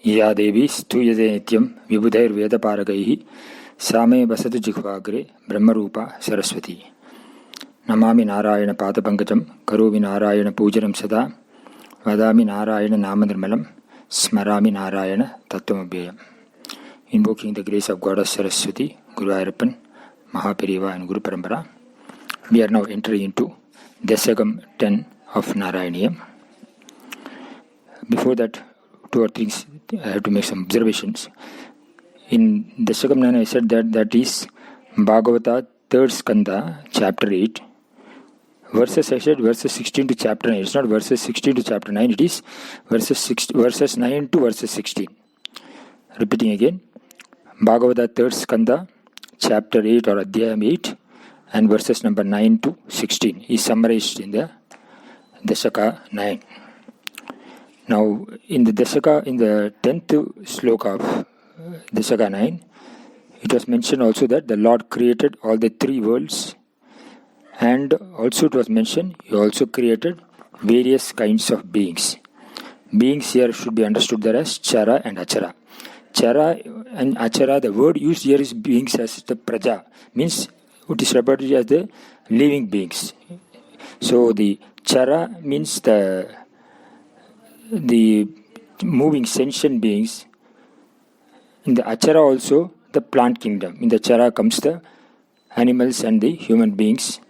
या देवी स्तूयते नित्यं विबुधैर्वेदपारगैः सा मे वसतु जिह्वाग्रे ब्रह्मरूपा सरस्वती. नमामि नारायणपादपङ्कजं करोमि नारायणपूजनं सदा वदामि नारायणनामनिर्मलं स्मरामि Narayan तत्त्वमव्ययम्. Invoking the grace of Goddess Saraswati, Guru Ayappan, Mahaperiva and Guru Parampara, we are now entering into Dasakam 10 of Narayaneeyam. Before that, two or things I have to make some observations. In Dasakam 9 I said that is Bhagavata 3rd Skanda, chapter 8. Verses I said verses 16 to chapter 9. It's not verses 16 to chapter 9, it is verses 9 to verses 16. Repeating again, Bhagavata 3rd Skanda, chapter 8 or Adhyayam 8 and verses number 9 to 16 is summarized in the Dasaka 9. Now, in the Dasaka, in the 10th sloka of Dasaka 9, it was mentioned also that the Lord created all the three worlds, and also it was mentioned He also created various kinds of beings. Beings here should be understood there as Chara and Achara. Chara and Achara, the word used here is beings as the Praja, means it is referred as the living beings. So the Chara means the moving sentient beings. In the Achara also the plant kingdom. In the Chara comes the animals and the human beings,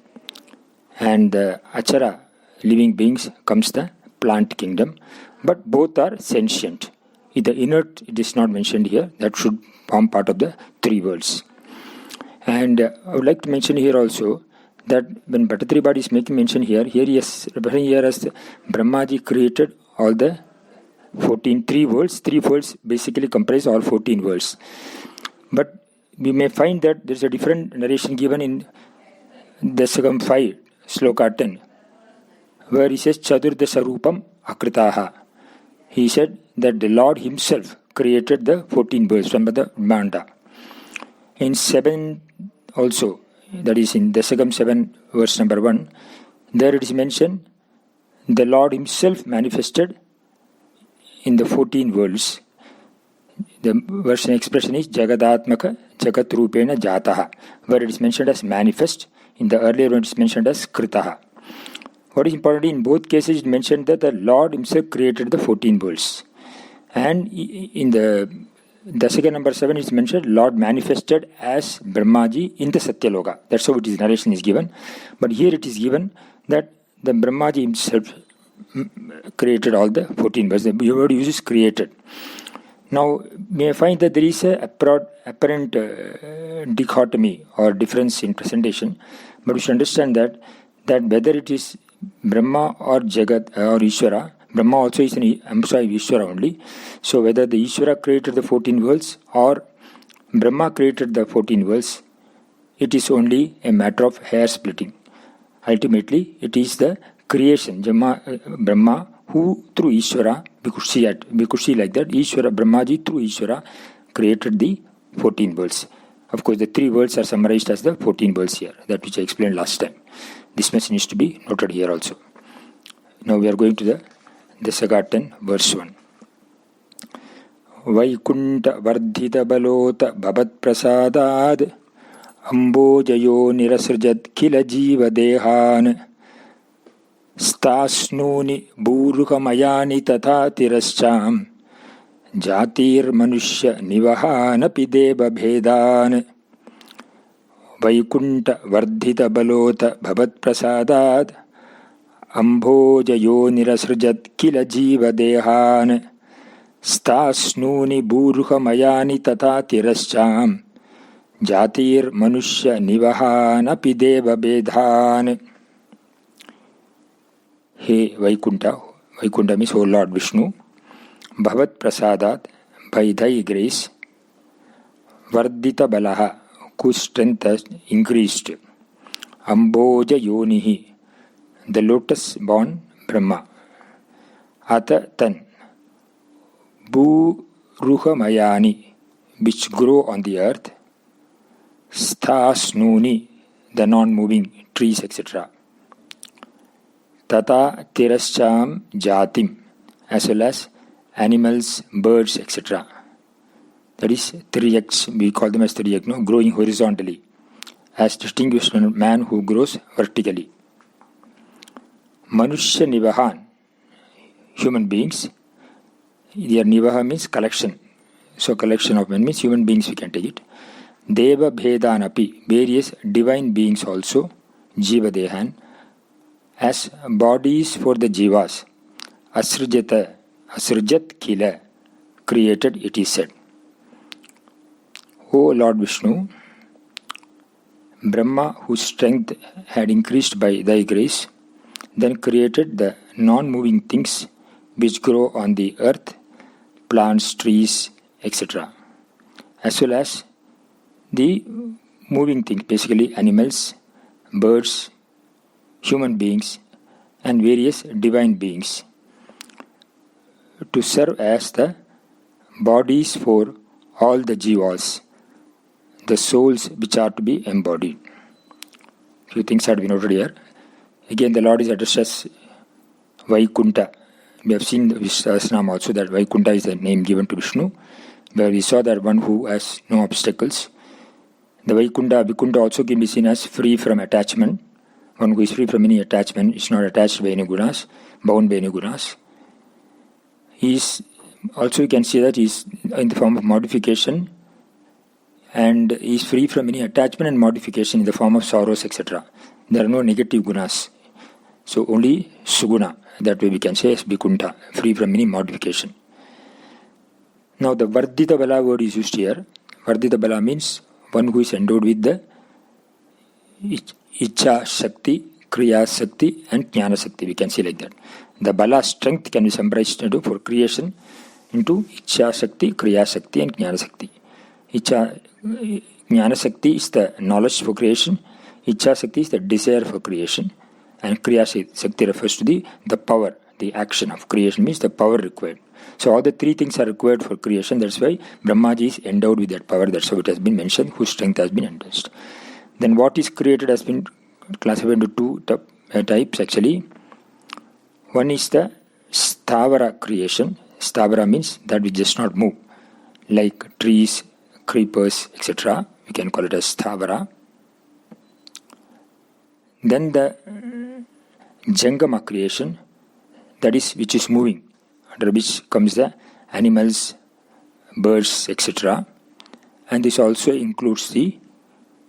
and the Achara living beings comes the plant kingdom, but both are sentient. The inert, it is not mentioned here, that should form part of the three worlds. And I would like to mention here also that when Bhattatribhad is making mention here he is referring here as Brahmaji created all the 3 worlds. 3 worlds basically comprise all 14 worlds. But we may find that there is a different narration given in Dasakam 5, Sloka 10, where he says, Chadurdasha Rupam Akritaha. He said that the Lord Himself created the 14 worlds from the Manda. In 7 also, that is in Dasakam 7, verse number 1, there it is mentioned, the Lord Himself manifested in the 14 worlds. The version expression is Jagadatmaka Jagat Rupena Jataha, where it is mentioned as manifest. In the earlier one it is mentioned as Kritaha. What is important, in both cases it mentioned that the Lord Himself created the 14 worlds. And in the Dasaka number 7 it is mentioned Lord manifested as Brahmaji in the Satyaloka. That's how it is, narration is given. But here it is given that the Brahmaji Himself created all the 14 worlds. The word uses created. Now, may I find that there is a apparent dichotomy or difference in presentation, but we should understand that whether it is Brahma or Jagat or Ishvara, Brahma also is an Amsa of Ishvara only. So whether the Ishvara created the 14 worlds or Brahma created the 14 worlds, it is only a matter of hair splitting. Ultimately, it is the creation, Brahma, who through Ishvara, we could see like that, Ishvara, Brahmaji through Ishvara created the 14 worlds. Of course, the 3 worlds are summarized as the 14 worlds here, that which I explained last time. This much needs to be noted here also. Now we are going to the Dasaka 10, verse 1. Vaikunta vardhita balota bhavat prasadad ambojayo nirasrjat kila jiva dehan stasnuni bhurukamayani tatha tirascham jatir manushya nivahanapi deva bhedan. Vaikunta vardhita balota bhavat prasadad ambhojayo nirasrjat kila jiva dehan stasnuni bhurukamayani tatha tirascham jatir manushya nivahanapi deva bhedan. Hey Vaikunta, Vaikunta means O Lord Vishnu, Bhavat Prasadat, by thy grace, Vardita Balaha, whose strength has increased, Amboja Yonihi, the lotus born Brahma, Ata Tan, Bhuruhamayani, which grow on the earth, Sthasnuni, the non-moving trees, etc. Tata Tirascham Jatim, as well as animals, birds, etc. That is 3x, we call them as 3x, no? Growing horizontally, as distinguished from man who grows vertically. Manushya Nivahan, human beings. Here Nivaha means collection. So collection of men means human beings, we can take it. Deva Bhedanapi, various divine beings also, Jiva Dehan, as bodies for the Jivas. Asrjata, Asrjat Kila, created, it is said. O Lord Vishnu, Brahma, whose strength had increased by thy grace, then created the non-moving things which grow on the earth, plants, trees, etc., as well as the moving things, basically animals, birds, human beings, and various divine beings, to serve as the bodies for all the jivas, the souls which are to be embodied. Few things have been noted here. Again, the Lord is addressed as Vaikunta. We have seen the Sahasranam also that Vaikunta is the name given to Vishnu, where we saw that one who has no obstacles. The Vaikunta also can be seen as free from attachment. One who is free from any attachment is not attached by any gunas, bound by any gunas. He is also, you can see that he is in the form of modification, and he is free from any attachment and modification in the form of sorrows, etc. There are no negative gunas. So only Suguna, that way we can say as Vikunta, free from any modification. Now the Vardita Bala word is used here. Vardita Bala means one who is endowed with the Icha Shakti, Kriya Shakti and Jnana Shakti. We can say like that. The Bala strength can be summarized into for creation into Icha Shakti, Kriya Shakti and Jnana Shakti. Jnana Shakti is the knowledge for creation. Icha Shakti is the desire for creation. And Kriya Shakti refers to the power, the action of creation, means the power required. So all the three things are required for creation. That's why Brahmaji is endowed with that power. That's how it has been mentioned, whose strength has been enhanced. Then what is created has been classified into two types actually. One is the Stavara creation. Stavara means that which does not move, like trees, creepers, etc. We can call it as Stavara. Then the Jangama creation, that is which is moving, under which comes the animals, birds, etc. And this also includes the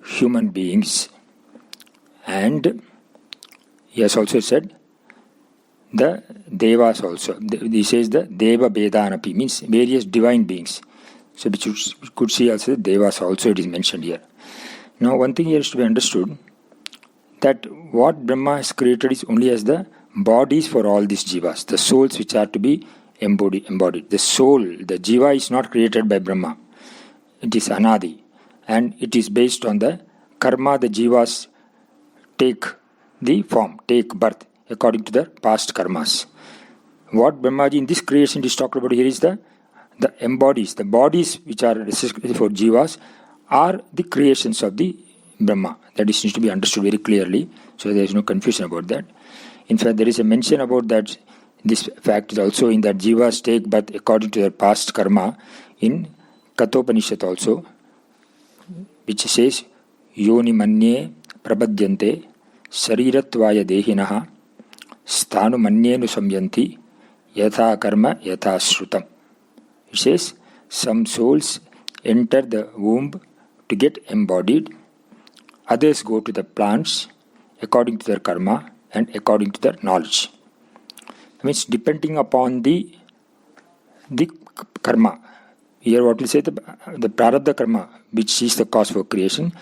human beings. And he has also said the Devas also. He says the Deva Bedanapi, means various divine beings. So we could see also the Devas also, it is mentioned here. Now one thing here is to be understood, that what Brahma has created is only as the bodies for all these jivas, the souls which are to be embodied. The soul, the jiva is not created by Brahma. It is anadi. And it is based on the karma the jivas take the form, take birth, according to their past karmas. What Brahmaji in this creation is talked about here is the embodies, the bodies which are necessary for jivas are the creations of the Brahma. That is needs to be understood very clearly, so there is no confusion about that. In fact, there is a mention about that. This fact is also in that jivas take birth according to their past karma in Kathopanishad also, which says Yoni manye prabhadyante sharirattvaya dehinaha sthanu manyenu samyanti yatha karma yatha shrutam. It says some souls enter the womb to get embodied, others go to the plants according to their karma and according to their knowledge. It means depending upon the karma. Here what we say, the prarabdha karma, which is the cause for creation,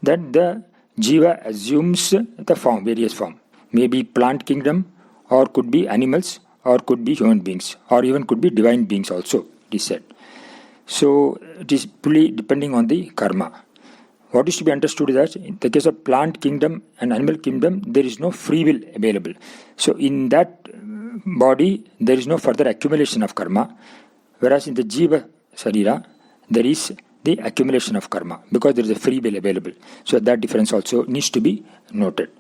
that the jiva assumes the form, various form. Maybe plant kingdom, or could be animals, or could be human beings, or even could be divine beings also, it is said. So it is fully depending on the karma. What is to be understood is that in the case of plant kingdom and animal kingdom, there is no free will available. So in that body, there is no further accumulation of karma. Whereas in the jiva sarira, there is the accumulation of karma because there is a free will available. So that difference also needs to be noted.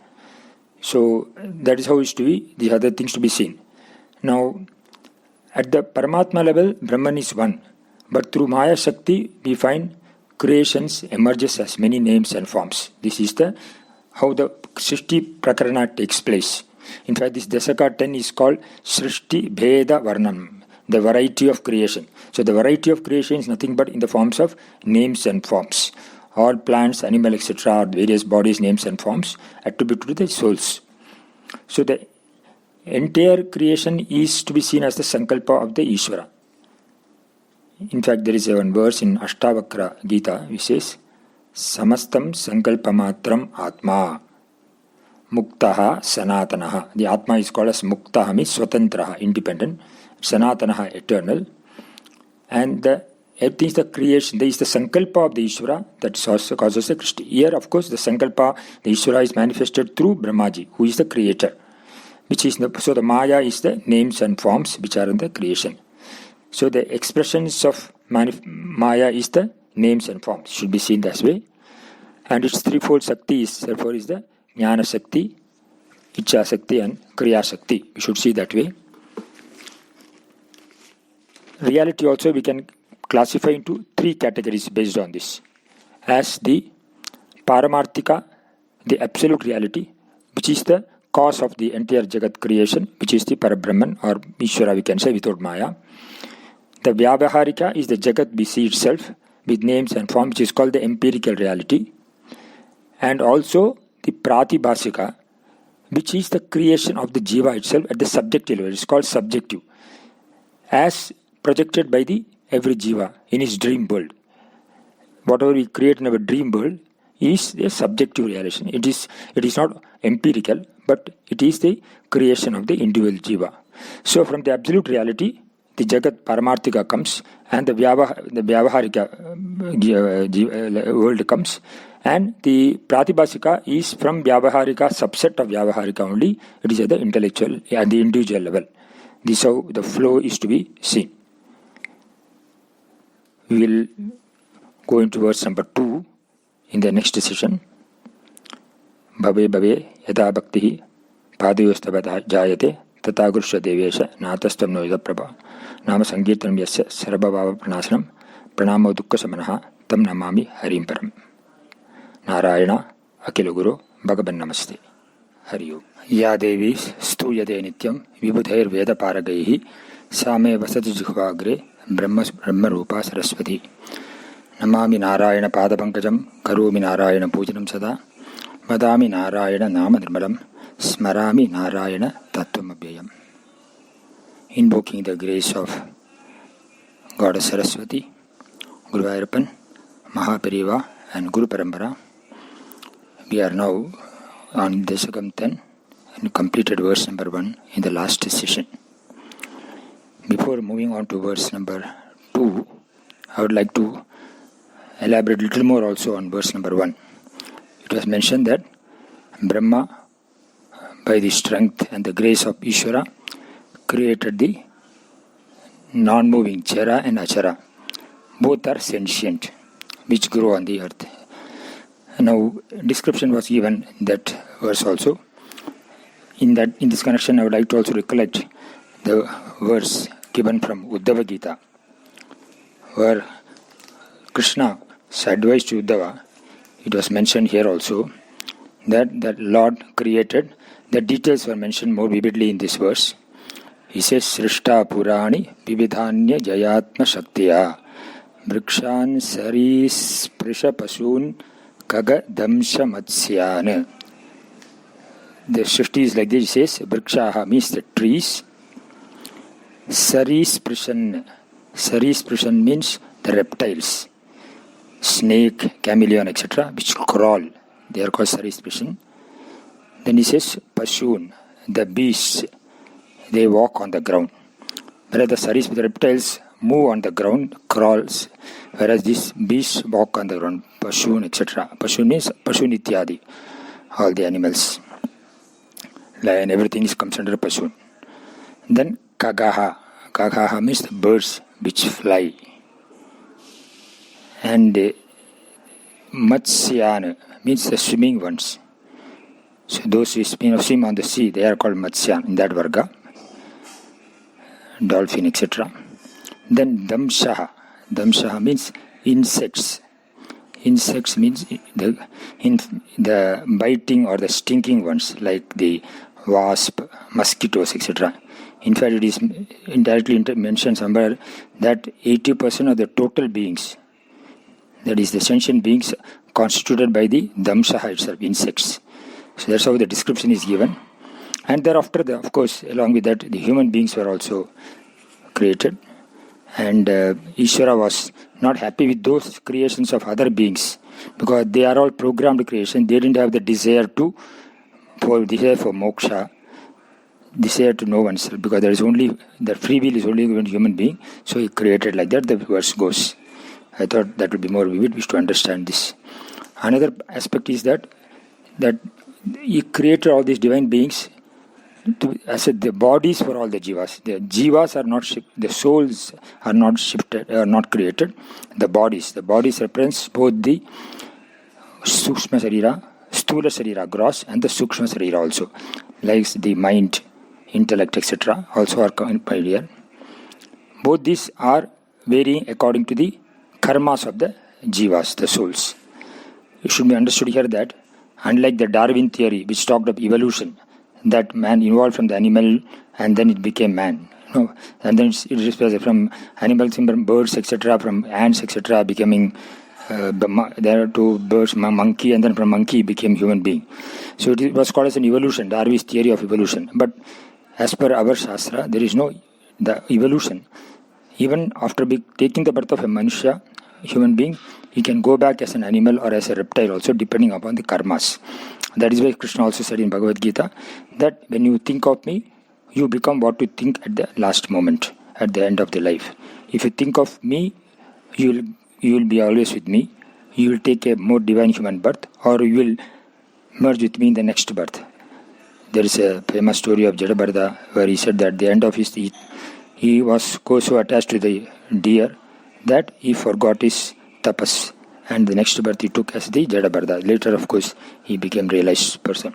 So that is how it is to be, the other things to be seen. Now, At the Paramatma level, Brahman is one. But through Maya Shakti, we find creations emerges as many names and forms. This is how the Srishti Prakarana takes place. In fact, this Dasaka 10 is called Srishti Bheda Varnam, the variety of creation. So the variety of creation is nothing but in the forms of names and forms. All plants, animal, etc., are various bodies, names and forms attributed to the souls. So the entire creation is to be seen as the Sankalpa of the Ishvara. In fact, there is one verse in Ashtavakra Gita which says, Samastam Sankalpamatram Atma Muktaha Sanatanaha. The Atma is called as Muktaha, means Swatantraha, independent. Sanatanaha, eternal. And everything is the creation. There is the Sankalpa of the Ishvara that also causes the Krishna. Here, of course, the Sankalpa, the Ishvara is manifested through Brahmaji, who is the creator. So the Maya is the names and forms which are in the creation. So the expressions of Maya is the names and forms. Should be seen that way. And its threefold Shakti is the Jnana Shakti, Ichcha Shakti and Kriya Shakti. We should see that way. Reality also we can classify into three categories based on this. As the Paramarthika, the absolute reality, which is the cause of the entire Jagat creation, which is the Parabrahman or Ishvara, we can say, without Maya. The Vyavaharika is the Jagat we see itself with names and forms, which is called the empirical reality. And also the Pratibhasika, which is the creation of the Jiva itself at the subjective level. It is called subjective, as projected by the every Jiva in his dream world. Whatever we create in our dream world is a subjective realization. It is not empirical, but it is the creation of the individual Jiva. So from the absolute reality, the Jagat Paramarthika comes, and the Vyavaharika world comes, and the Pratibhasika is from Vyavaharika, subset of Vyavaharika only. It is at the intellectual, at the individual level. This is how the flow is to be seen. We will go into verse number 2 in the next session. Bhave bhave yada bhaktihi padayostabhata jayate tata gurusha devesha natastam noida prabha nama sankirtanam yasya sarvabhava pranasanam pranamo dukkha samanaha tam namami harim param. Narayana Akila Guru Bhagavan Namaste. Hari Om. Ya Devi Stuyade Nityam Vibhudhair Veda Paragaihi Same Vasatu Jihvagre Brahma Rupa Saraswati. Namami Narayana Padapankajam Karumi Narayana Pujanam Sada Vadami Narayana Namadrimalam Smarami Narayana Tattvam. Invoking the grace of Goddess Saraswati, Guru Ayappan, Mahapariva and Guru Parampara. We are now on Dasakam 10 and completed verse number 1 in the last session. Before moving on to verse number 2, I would like to elaborate a little more also on verse number 1. It was mentioned that Brahma, by the strength and the grace of Ishvara, created the non-moving Chara and Achara. Both are sentient, which grow on the earth. Now, description was given in that verse also. In this connection, I would like to also recollect the verse given from Uddhava Gita, where Krishna advised to Uddhava. It was mentioned here also that the Lord created. The details were mentioned more vividly in this verse. He says, Srishta Purani Vividhanya Jayatma Shaktiya Vrikshan Saris Prisha Pasun Kaga Damsha Matsyan. The Srishti is like this. It says, Vrikshaha means the trees. Saris Prishan means the reptiles. Snake, chameleon, etc., which crawl. They are called Saris Prishan. Then he says, Pasun, the beasts, they walk on the ground. Whereas the Saris, the reptiles, move on the ground, crawls, whereas these beasts walk on the ground, Pashun, etc. Pashun means Pashun Ityadi, all the animals. Lion, everything comes under Pashun. Then Kagaha. Kagaha means the birds which fly. And Matsyana means the swimming ones. So those who swim on the sea, they are called Matsyan in that Varga. dolphin, etc. Then damshaha. Damshaha means insects. Insects means the biting or the stinking ones, like the wasp, mosquitoes, etc. In fact, it is indirectly mentioned somewhere that 80% of the total beings, that is the sentient beings, constituted by the damshaha itself, insects. So that's how the description is given. And thereafter, of course, along with that, the human beings were also created. And Ishvara was not happy with those creations of other beings, because they are all programmed creation. They didn't have the desire for moksha, desire to know oneself, because there is only the free will is only given to human being. So he created like that. The verse goes. I thought that would be more vivid. We should understand this. Another aspect is that he created all these divine beings as the bodies for all the jivas. The jivas are not the souls are not shifted, are not created. The bodies represents both the sukshma sarira, sthula sarira, gross, and the sukshma sarira also, like the mind, intellect, etc. also are combined here. Both these are varying according to the karmas of the jivas, the souls. It should be understood here that unlike the Darwin theory, which talked of evolution, that man evolved from the animal and then it became man. And then it was from animals, from birds, etc., from ants, etc., becoming there are two birds, monkey, and then from monkey became human being. So it was called as an evolution, Darwin's theory of evolution. But as per our Shastra, there is no the evolution. Even after taking the birth of a Manushya, human being, he can go back as an animal or as a reptile also, depending upon the karmas. That is why Krishna also said in Bhagavad Gita that when you think of me, you become what you think at the last moment, at the end of the life. If you think of me, you will be always with me. You will take a more divine human birth, or you will merge with me in the next birth. There is a famous story of Jadabharata where he said that at the end of his he was so attached to the deer that he forgot his tapas, and the next birth he took as the Jadabharata. Later, of course, he became realized person.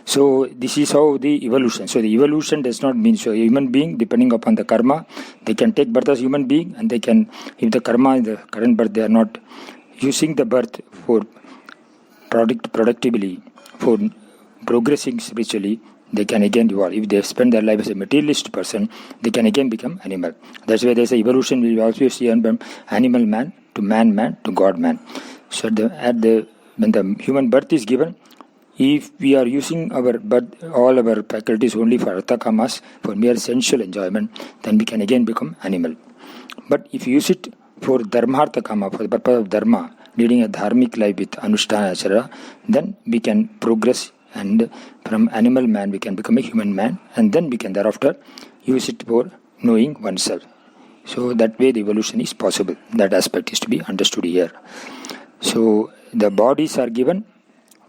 So this is how the evolution. So the evolution does not mean so a human being, depending upon the karma, they can take birth as human being, and they can, if the karma in the current birth, they are not using the birth for productively, for progressing spiritually, they can again evolve. If they spend their life as a materialist person, they can again become animal. That's why there's an evolution. We also see from animal man to man to God man. So when the human birth is given, if we are using our birth, all our faculties only for artha kamas, for mere sensual enjoyment, then we can again become animal. But if you use it for dharmartha kama, for the purpose of dharma, leading a dharmic life with anushtana, etc., then we can progress, and from animal man we can become a human man, and then we can thereafter use it for knowing oneself. So that way the evolution is possible. That aspect is to be understood here. So the bodies are given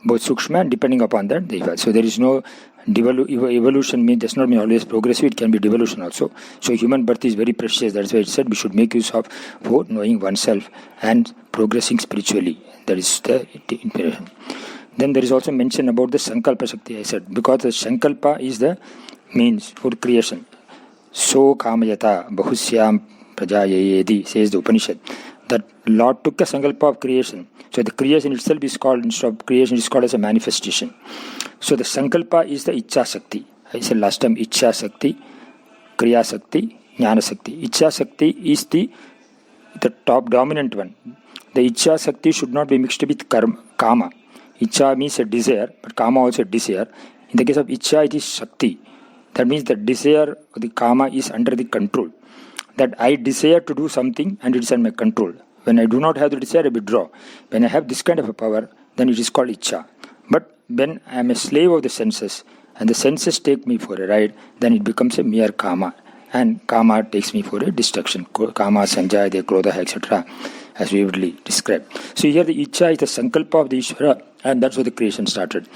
both sukshma and depending upon that they evolve. So there is no evolution does not mean always progressive, it can be devolution also. So human birth is very precious. That's why it said we should make use of for knowing oneself and progressing spiritually. That is the imperative. Then there is also mention about the Sankalpa Shakti, I said, because the Sankalpa is the means for creation. So Kamayata Bahusyam Prajayayedi, says the Upanishad, that Lord took a Sankalpa of creation. So the creation itself is called, instead of creation, is called as a manifestation. So the Sankalpa is the Ichha Shakti. I said last time, Ichha Shakti, Kriya Shakti, Jnana Shakti. Ichha Shakti is the top dominant one. The Ichha Shakti should not be mixed with Kama. Ichha means a desire, but Kama also a desire. In the case of Ichha, it is Shakti. That means the desire, the Kama, is under the control. That I desire to do something and it is under my control. When I do not have the desire, I withdraw. When I have this kind of a power, then it is called Ichha. But when I am a slave of the senses, and the senses take me for a ride, then it becomes a mere Kama. And Kama takes me for a destruction. Kama, Sanjaya, Krodha, etc., as we vividly described. So here the Ichha is the Sankalpa of the Ishvara, and that's how the creation started.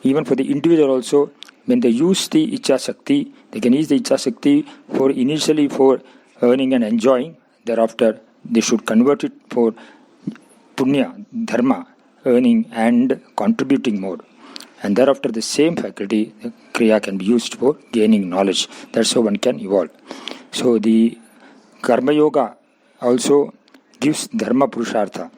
Even for the individual also, when they use the Ichha Shakti, they can use the Ichha Shakti for initially for earning and enjoying. Thereafter, they should convert it for punya, dharma, earning and contributing more. And thereafter, the same faculty, the kriya, can be used for gaining knowledge. That's how one can evolve. So the Karma Yoga also gives Dharma Purushartha.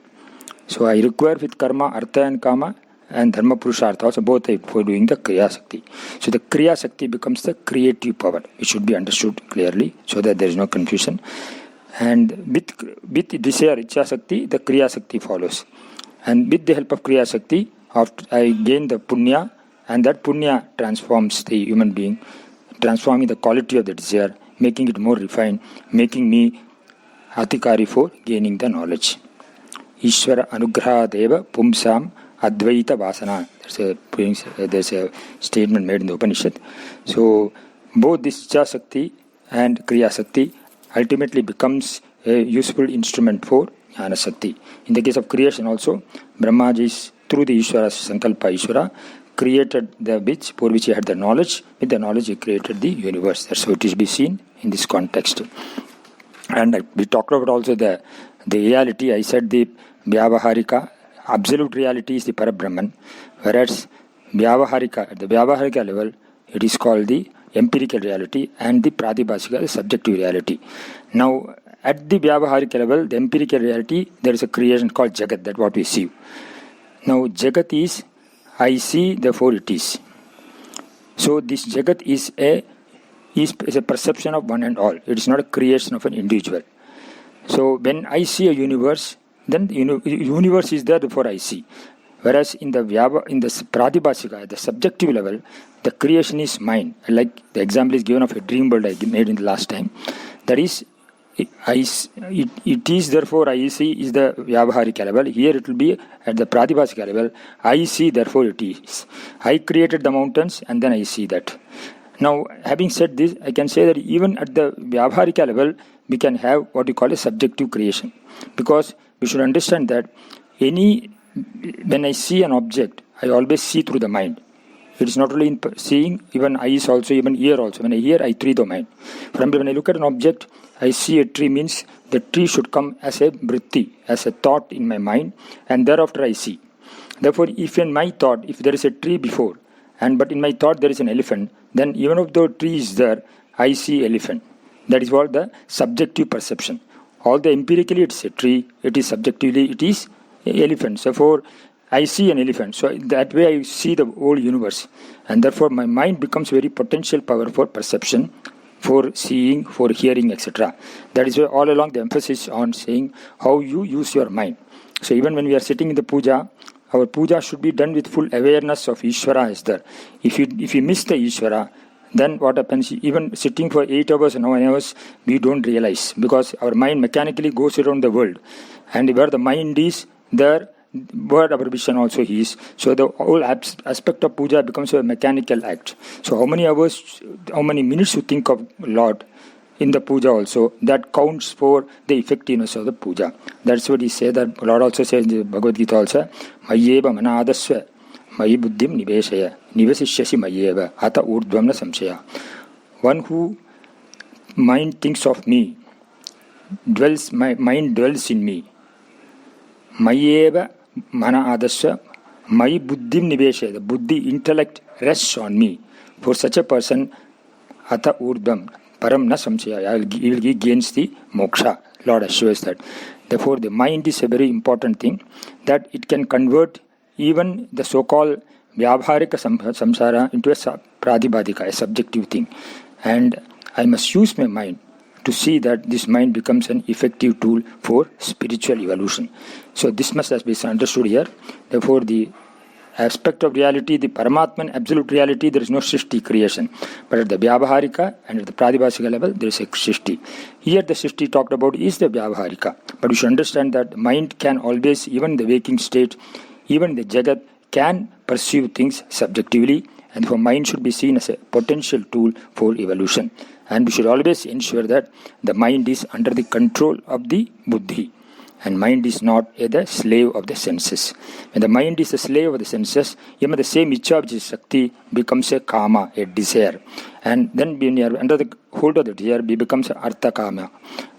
So I require with Karma, Artha and Kama, and Dharma Purushartha also both for doing the Kriya Shakti. So the Kriya Shakti becomes the creative power. It should be understood clearly so that there is no confusion. And with desire, Ichha Shakti, the Kriya Shakti follows. And with the help of Kriya Shakti, after I gain the Punya, and that Punya transforms the human being, transforming the quality of the desire, making it more refined, making me Atikari for gaining the knowledge. Ishvara Anugraha Deva Pumsam Advaita Vasana. There's a statement made in the Upanishad. So both this Ichha Shakti and Kriya Shakti ultimately becomes a useful instrument for Jnana Shakti. In the case of creation also, Brahmaji through the Ishvara Sankalpa Ishvara created the which for which he had the knowledge. With the knowledge he created the universe. That's how it is be seen in this context. And we talked about also the reality. I said the Vyavaharika, absolute reality is the Parabrahman, whereas Vyavaharika, at the Vyavaharika level, it is called the empirical reality, and the Pratibhashika, the subjective reality. Now, at the Vyavaharika level, the empirical reality, there is a creation called Jagat, that's what we see. Now, Jagat is, I see, therefore it is. So, this Jagat is a perception of one and all. It is not a creation of an individual. So, when I see a universe, then the universe is there, therefore I see. Whereas in the Pratibhashika, at the subjective level, the creation is mine. Like the example is given of a dream world I made in the last time. That is, it is therefore I see is the Vyavaharika level. Here it will be at the Pratibhashika level. I see therefore it is. I created the mountains and then I see that. Now, having said this, I can say that even at the Vyavaharika level, we can have what we call a subjective creation. Because we should understand that when I see an object, I always see through the mind. It is not only in seeing, even eyes also, even ear also. When I hear, I through the mind. For example, when I look at an object, I see a tree means the tree should come as a vritti, as a thought in my mind, and thereafter I see. Therefore, if in my thought, if there is a tree before, but in my thought there is an elephant, then even if the tree is there, I see elephant. That is what the subjective perception. Although empirically it is a tree, it is subjectively, it is an elephant. Therefore, I see an elephant. So that way I see the whole universe. And therefore my mind becomes very potential power for perception, for seeing, for hearing, etc. That is why all along the emphasis on saying how you use your mind. So even when we are sitting in the puja, our puja should be done with full awareness of Ishvara is there. If you miss the Ishvara, then what happens, even sitting for 8 hours or 9 hours, we don't realize, because our mind mechanically goes around the world. And where the mind is, there word our vision also is. So the whole aspect of puja becomes a mechanical act. So how many hours, how many minutes you think of Lord in the puja also, that counts for the effectiveness of the puja. That's what he said, that Lord also says in the Bhagavad Gita also, Mayyeva manadasva mayi buddhim niveshaya nivasishyasi mayyeva ata urdhvam na samshaya. One who mind thinks of me, my mind dwells in me. Mayyeva mana adasya, my buddhim niveshaya, the buddhi intellect rests on me. For such a person, ata urdhvam, param na samshaya, he will gains the moksha. Lord assures that. Therefore, the mind is a very important thing, that it can convert even the so-called vyabharika samsara into a pratibhadika, a subjective thing. And I must use my mind to see that this mind becomes an effective tool for spiritual evolution. So this must be understood here. Therefore, the aspect of reality, the Paramatman, absolute reality, there is no Srishti creation. But at the Vyavaharika and at the Pratibhashika level, there is a Srishti. Here the Srishti talked about is the Vyavaharika. But we should understand that mind can always, even in the waking state, even the Jagat, can perceive things subjectively, and for mind should be seen as a potential tool for evolution. And we should always ensure that the mind is under the control of the buddhi. And mind is not the slave of the senses. When the mind is the slave of the senses, even the same ichha, which is Shakti, becomes a kama, a desire. And then when you are under the hold of the desire, it becomes artha kama.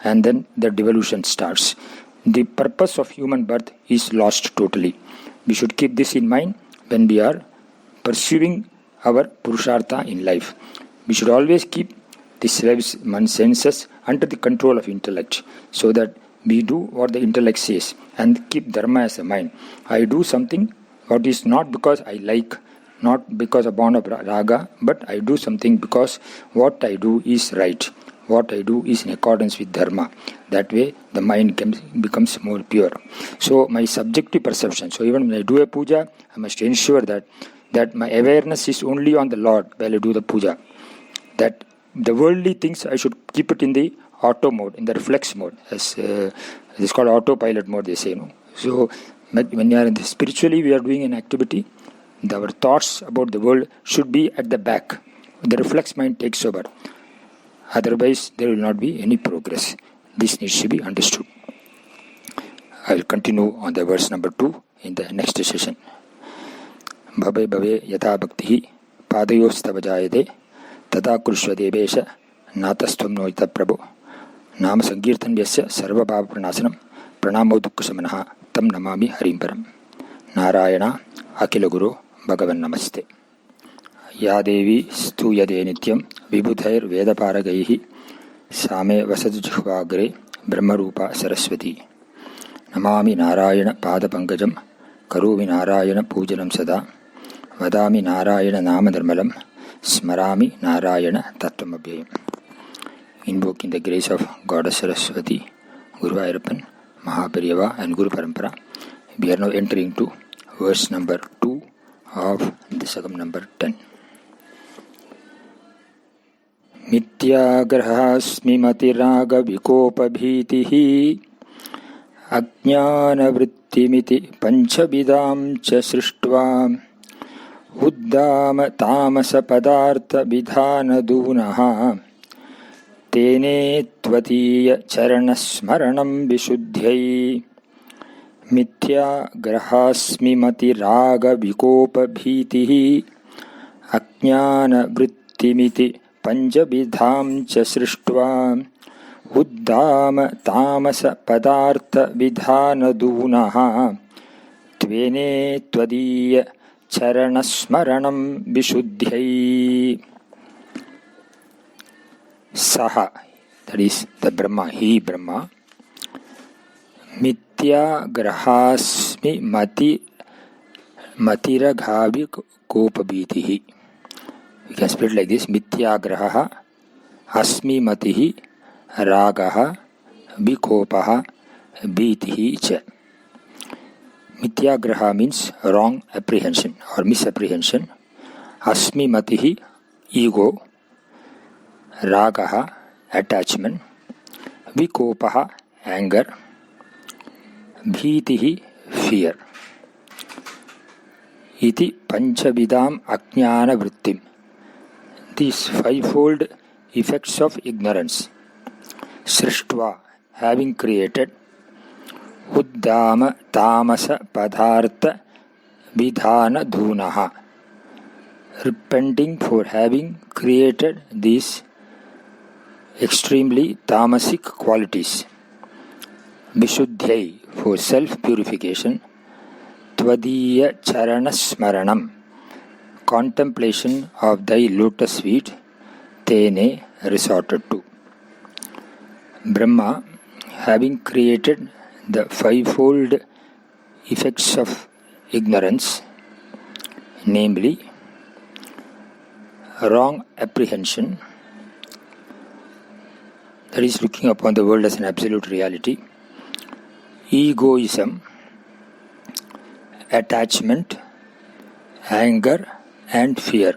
And then the devolution starts. The purpose of human birth is lost totally. We should keep this in mind when we are pursuing our purushartha in life. We should always keep this leaves one's senses under the control of intellect, so that we do what the intellect says and keep dharma as a mind. I do something what is not because I like, not because of born of raga, but I do something because what I do is right. What I do is in accordance with dharma. That way the mind becomes more pure. So my subjective perception, so even when I do a puja, I must ensure that my awareness is only on the Lord while I do the puja. That the worldly things I should keep it in the auto mode, in the reflex mode, as it's called autopilot mode, they say. No? So when you are in the spiritually, we are doing an activity, our thoughts about the world should be at the back. The reflex mind takes over. Otherwise, there will not be any progress. This needs to be understood. I will continue on the verse number 2 in the next session. Bhave bhave yatha bhaktihi padayostava jayate tata kurushva devesha natastvam noita prabhu nama sankirtan yasya sarva bhava pranasanam pranamo dukkha samanaha tam namami harimparam. Narayana akila guru bhagavan namaste. Ya devi stuyade nityam vibhutair vedaparagaihi same vasadu jihvagre brahmarupa saraswati. Namami Narayana padapankajam karumi Narayana pujanam sada vadami Narayana namadharmalam smarami Narayana tattvam. Invoking the grace of Goddess Saraswati, Guru Ayappan, Mahaperiyava and Guru Parampara, we are now entering to verse number 2 of Dasakam number 10. Mityagrahasmi matiraga vikopa bhitihi ajnana vrittimiti panchabidam cha srishtva uddama tamasa padartha vidhana dunaha tene tvatiya charanasmaranam vishuddhyai. Mithya grahasmi mati raga vikopa bhitihi ajnana vrittimiti panjabidham cha srishtva uddama tamasa padartha vidhana dunaha tvene tvadiya charanasmaranam vishuddhyai. Saha, that is the Brahma, he Brahma, Mithya grahasmi matiraghavi kopabhitihi. We can split like this: Mithya graha asmi matihi ragaha vikopaha bhitihi cha. Mithya graha means wrong apprehension or misapprehension. Asmi matihi, ego. Ragaha, attachment. Vikopaha, anger. Bhitihi, fear. Iti panchavidam ajnana vrittim. These fivefold effects of ignorance. Srishtva, having created. Uddama tamasa padartha vidhana dhunaha. Repenting for having created these extremely tamasic qualities. Vishuddhyai, for self-purification. Tvadiya charanasmaranam, contemplation of thy lotus feet. Tene, resorted to. Brahma, having created the fivefold effects of ignorance, namely wrong apprehension, that is looking upon the world as an absolute reality, egoism, attachment, anger and fear,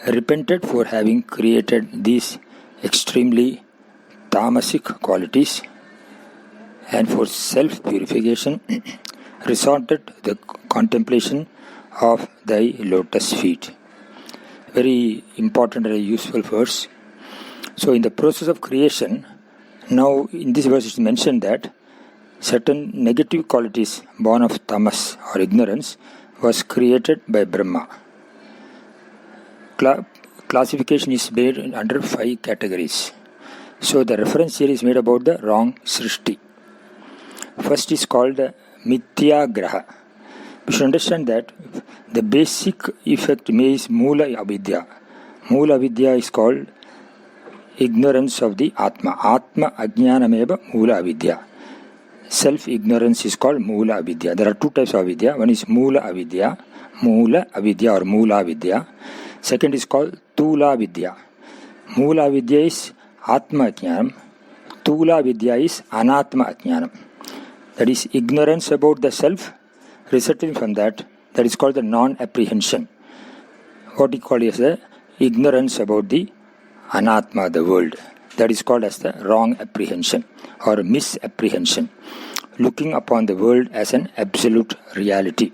repented for having created these extremely tamasic qualities, and for self-purification resorted to the contemplation of thy lotus feet. Very important and useful verse. So in the process of creation, now in this verse it is mentioned that certain negative qualities born of tamas or ignorance was created by Brahma. Classification is made under 5 categories. So the reference here is made about the wrong srishti. First is called Mithya Graha. We should understand that the basic effect is Mula Avidya. Mula Avidya is called ignorance of the Atma. Atma ajnanameva moola avidya. Self-ignorance is called moola avidya. There are two types of avidya. One is moola avidya or moola avidya. Second is called tula avidya. Moola avidya is Atma ajnanam. Tula avidya is anatma ajnanam. That is ignorance about the self. Resulting from that is called the non-apprehension. What we call is the ignorance about the anatma, the world. That is called as the wrong apprehension or misapprehension. Looking upon the world as an absolute reality.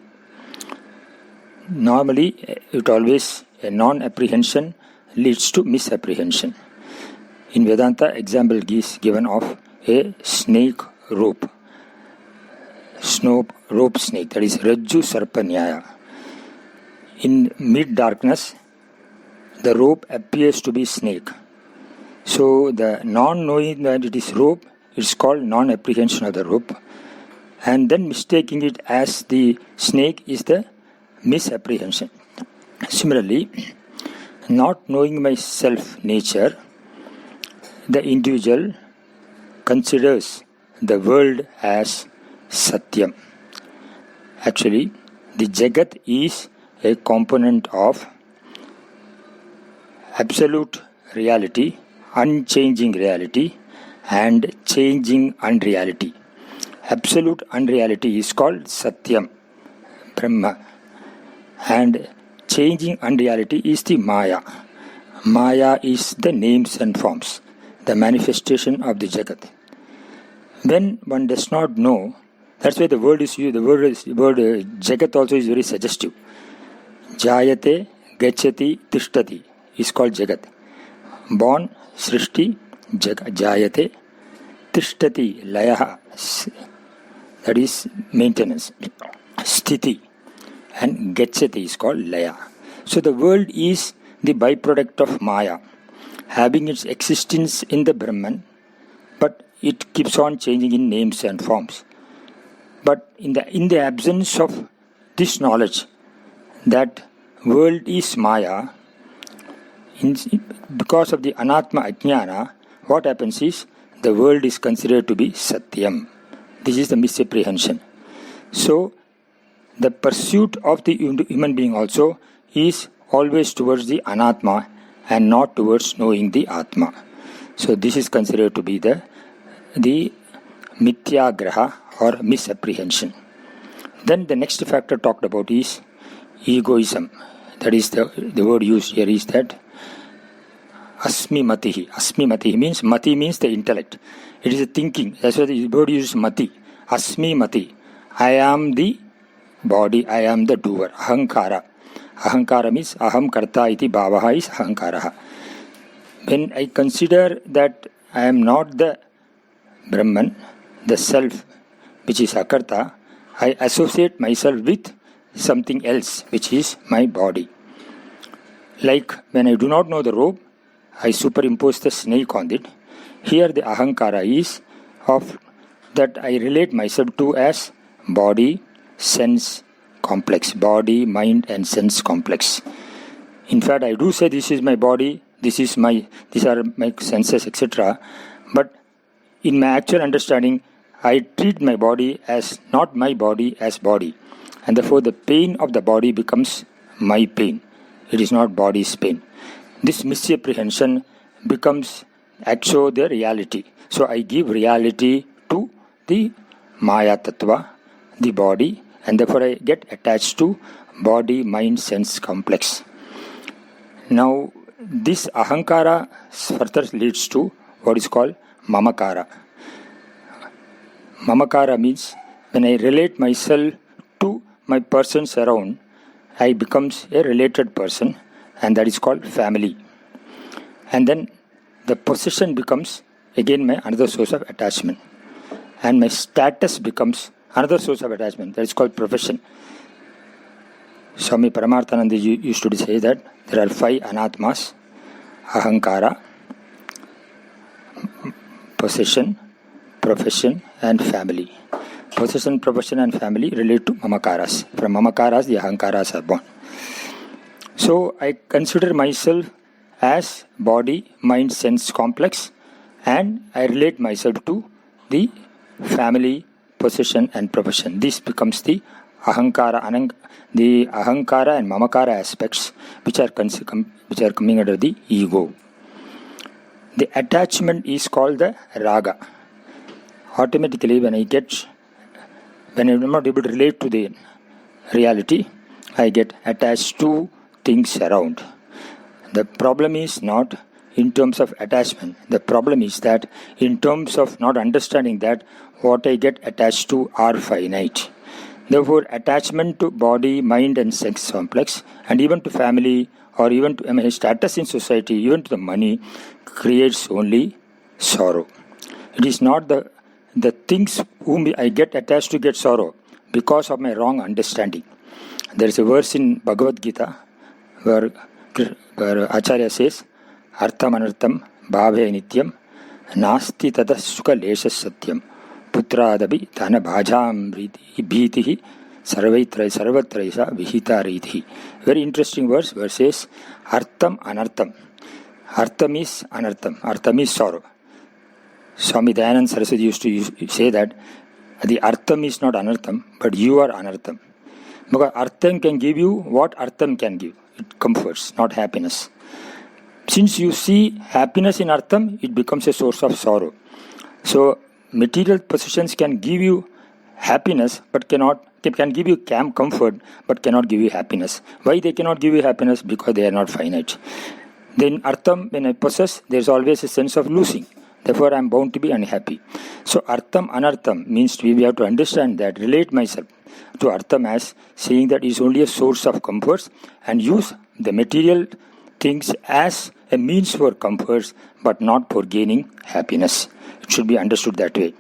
Normally, a non-apprehension leads to misapprehension. In Vedanta, example is given of a snake rope. Rope snake, that is Rajju Sarpanyaya. In mid-darkness, the rope appears to be snake. So the non-knowing that it is rope, it's called non-apprehension of the rope. And then mistaking it as the snake is the misapprehension. Similarly, not knowing my self-nature, the individual considers the world as Satyam. Actually, the Jagat is a component of absolute reality, unchanging reality, and changing unreality. Absolute unreality is called Satyam, Brahma, and changing unreality is the Maya. Maya is the names and forms, the manifestation of the Jagat. When one does not know, that's why the word is used. The word Jagat also is very suggestive. Jayate, Gachati, Tishtati is called Jagat. Born, Srishti, Jayate, Tishtati, Layaha, that is maintenance. Sthiti and Gachati is called Laya. So the world is the byproduct of Maya, having its existence in the Brahman, but it keeps on changing in names and forms. But in the absence of this knowledge that world is Maya, because of the anatma ajnana, what happens is the world is considered to be Satyam. This is the misapprehension. So the pursuit of the human being also is always towards the anatma and not towards knowing the atma. So this is considered to be the mityagraha or misapprehension. Then the next factor talked about is egoism. That is the word used here is that asmi matihi. Asmi matihi means, mati means the intellect. It is a thinking. That's why the word uses mati. Asmi mati. I am the body, I am the doer. Ahankara. Ahankara means aham karta iti bhavaha is ahankaraha. When I consider that I am not the Brahman, the self, which is akarta, I associate myself with something else, which is my body. Like when I do not know the rope, I superimpose the snake on it. Here the ahankara is of that I relate myself to as body, sense complex. Body, mind and sense complex. In fact, I do say this is my body, these are my senses, etc. But in my actual understanding, I treat my body as not my body as body. And therefore the pain of the body becomes my pain. It is not body's pain. This misapprehension becomes actually the reality. So I give reality to the Maya Tattva, the body, and therefore I get attached to body, mind, sense complex. Now this ahankara further leads to what is called mamakara. Mamakara means when I relate myself to my persons around, I becomes a related person, and that is called family. And then the possession becomes again my another source of attachment, and my status becomes another source of attachment, that is called profession. Swami Paramarthananda used to say that there are 5 anatmas: ahankara, possession, profession and family. Possession, profession and family relate to mamakaras. From mamakaras the ahankaras are born. So I consider myself as body, mind, sense complex, and I relate myself to the family, possession and profession. This becomes the ahankara, the ahankara and mamakara aspects which are coming under the ego. The attachment is called the raga. Automatically, when I'm not able to relate to the reality, I get attached to things around. The problem is not in terms of attachment. The problem is that in terms of not understanding that what I get attached to are finite. Therefore, attachment to body, mind and sex complex, and even to family, or even to status in society, even to the money, creates only sorrow. It is not the things whom I get attached to get sorrow because of my wrong understanding. There is a verse in Bhagavad Gita where Acharya says, Artham anartham bhave nityam nasti tada sukha lesha satyam putradabi dhana bhajam bhitihi sarvatraisa vihita ritihi. Very interesting verse where says, Artham anartham. Artham is anartham. Artham is sorrow. Swami Dayananda Saraswati used to say that the artham is not anartham, but you are anartham. Because artham can give you what artham can give. It comforts, not happiness. Since you see happiness in artham, it becomes a source of sorrow. So, material possessions can give you happiness, but can give you comfort, but cannot give you happiness. Why they cannot give you happiness? Because they are not finite. Then artham, when I possess, there is always a sense of losing. Therefore, I am bound to be unhappy. So, artham anartham means we have to understand that, relate myself to artham as saying that it is only a source of comforts and use the material things as a means for comforts but not for gaining happiness. It should be understood that way.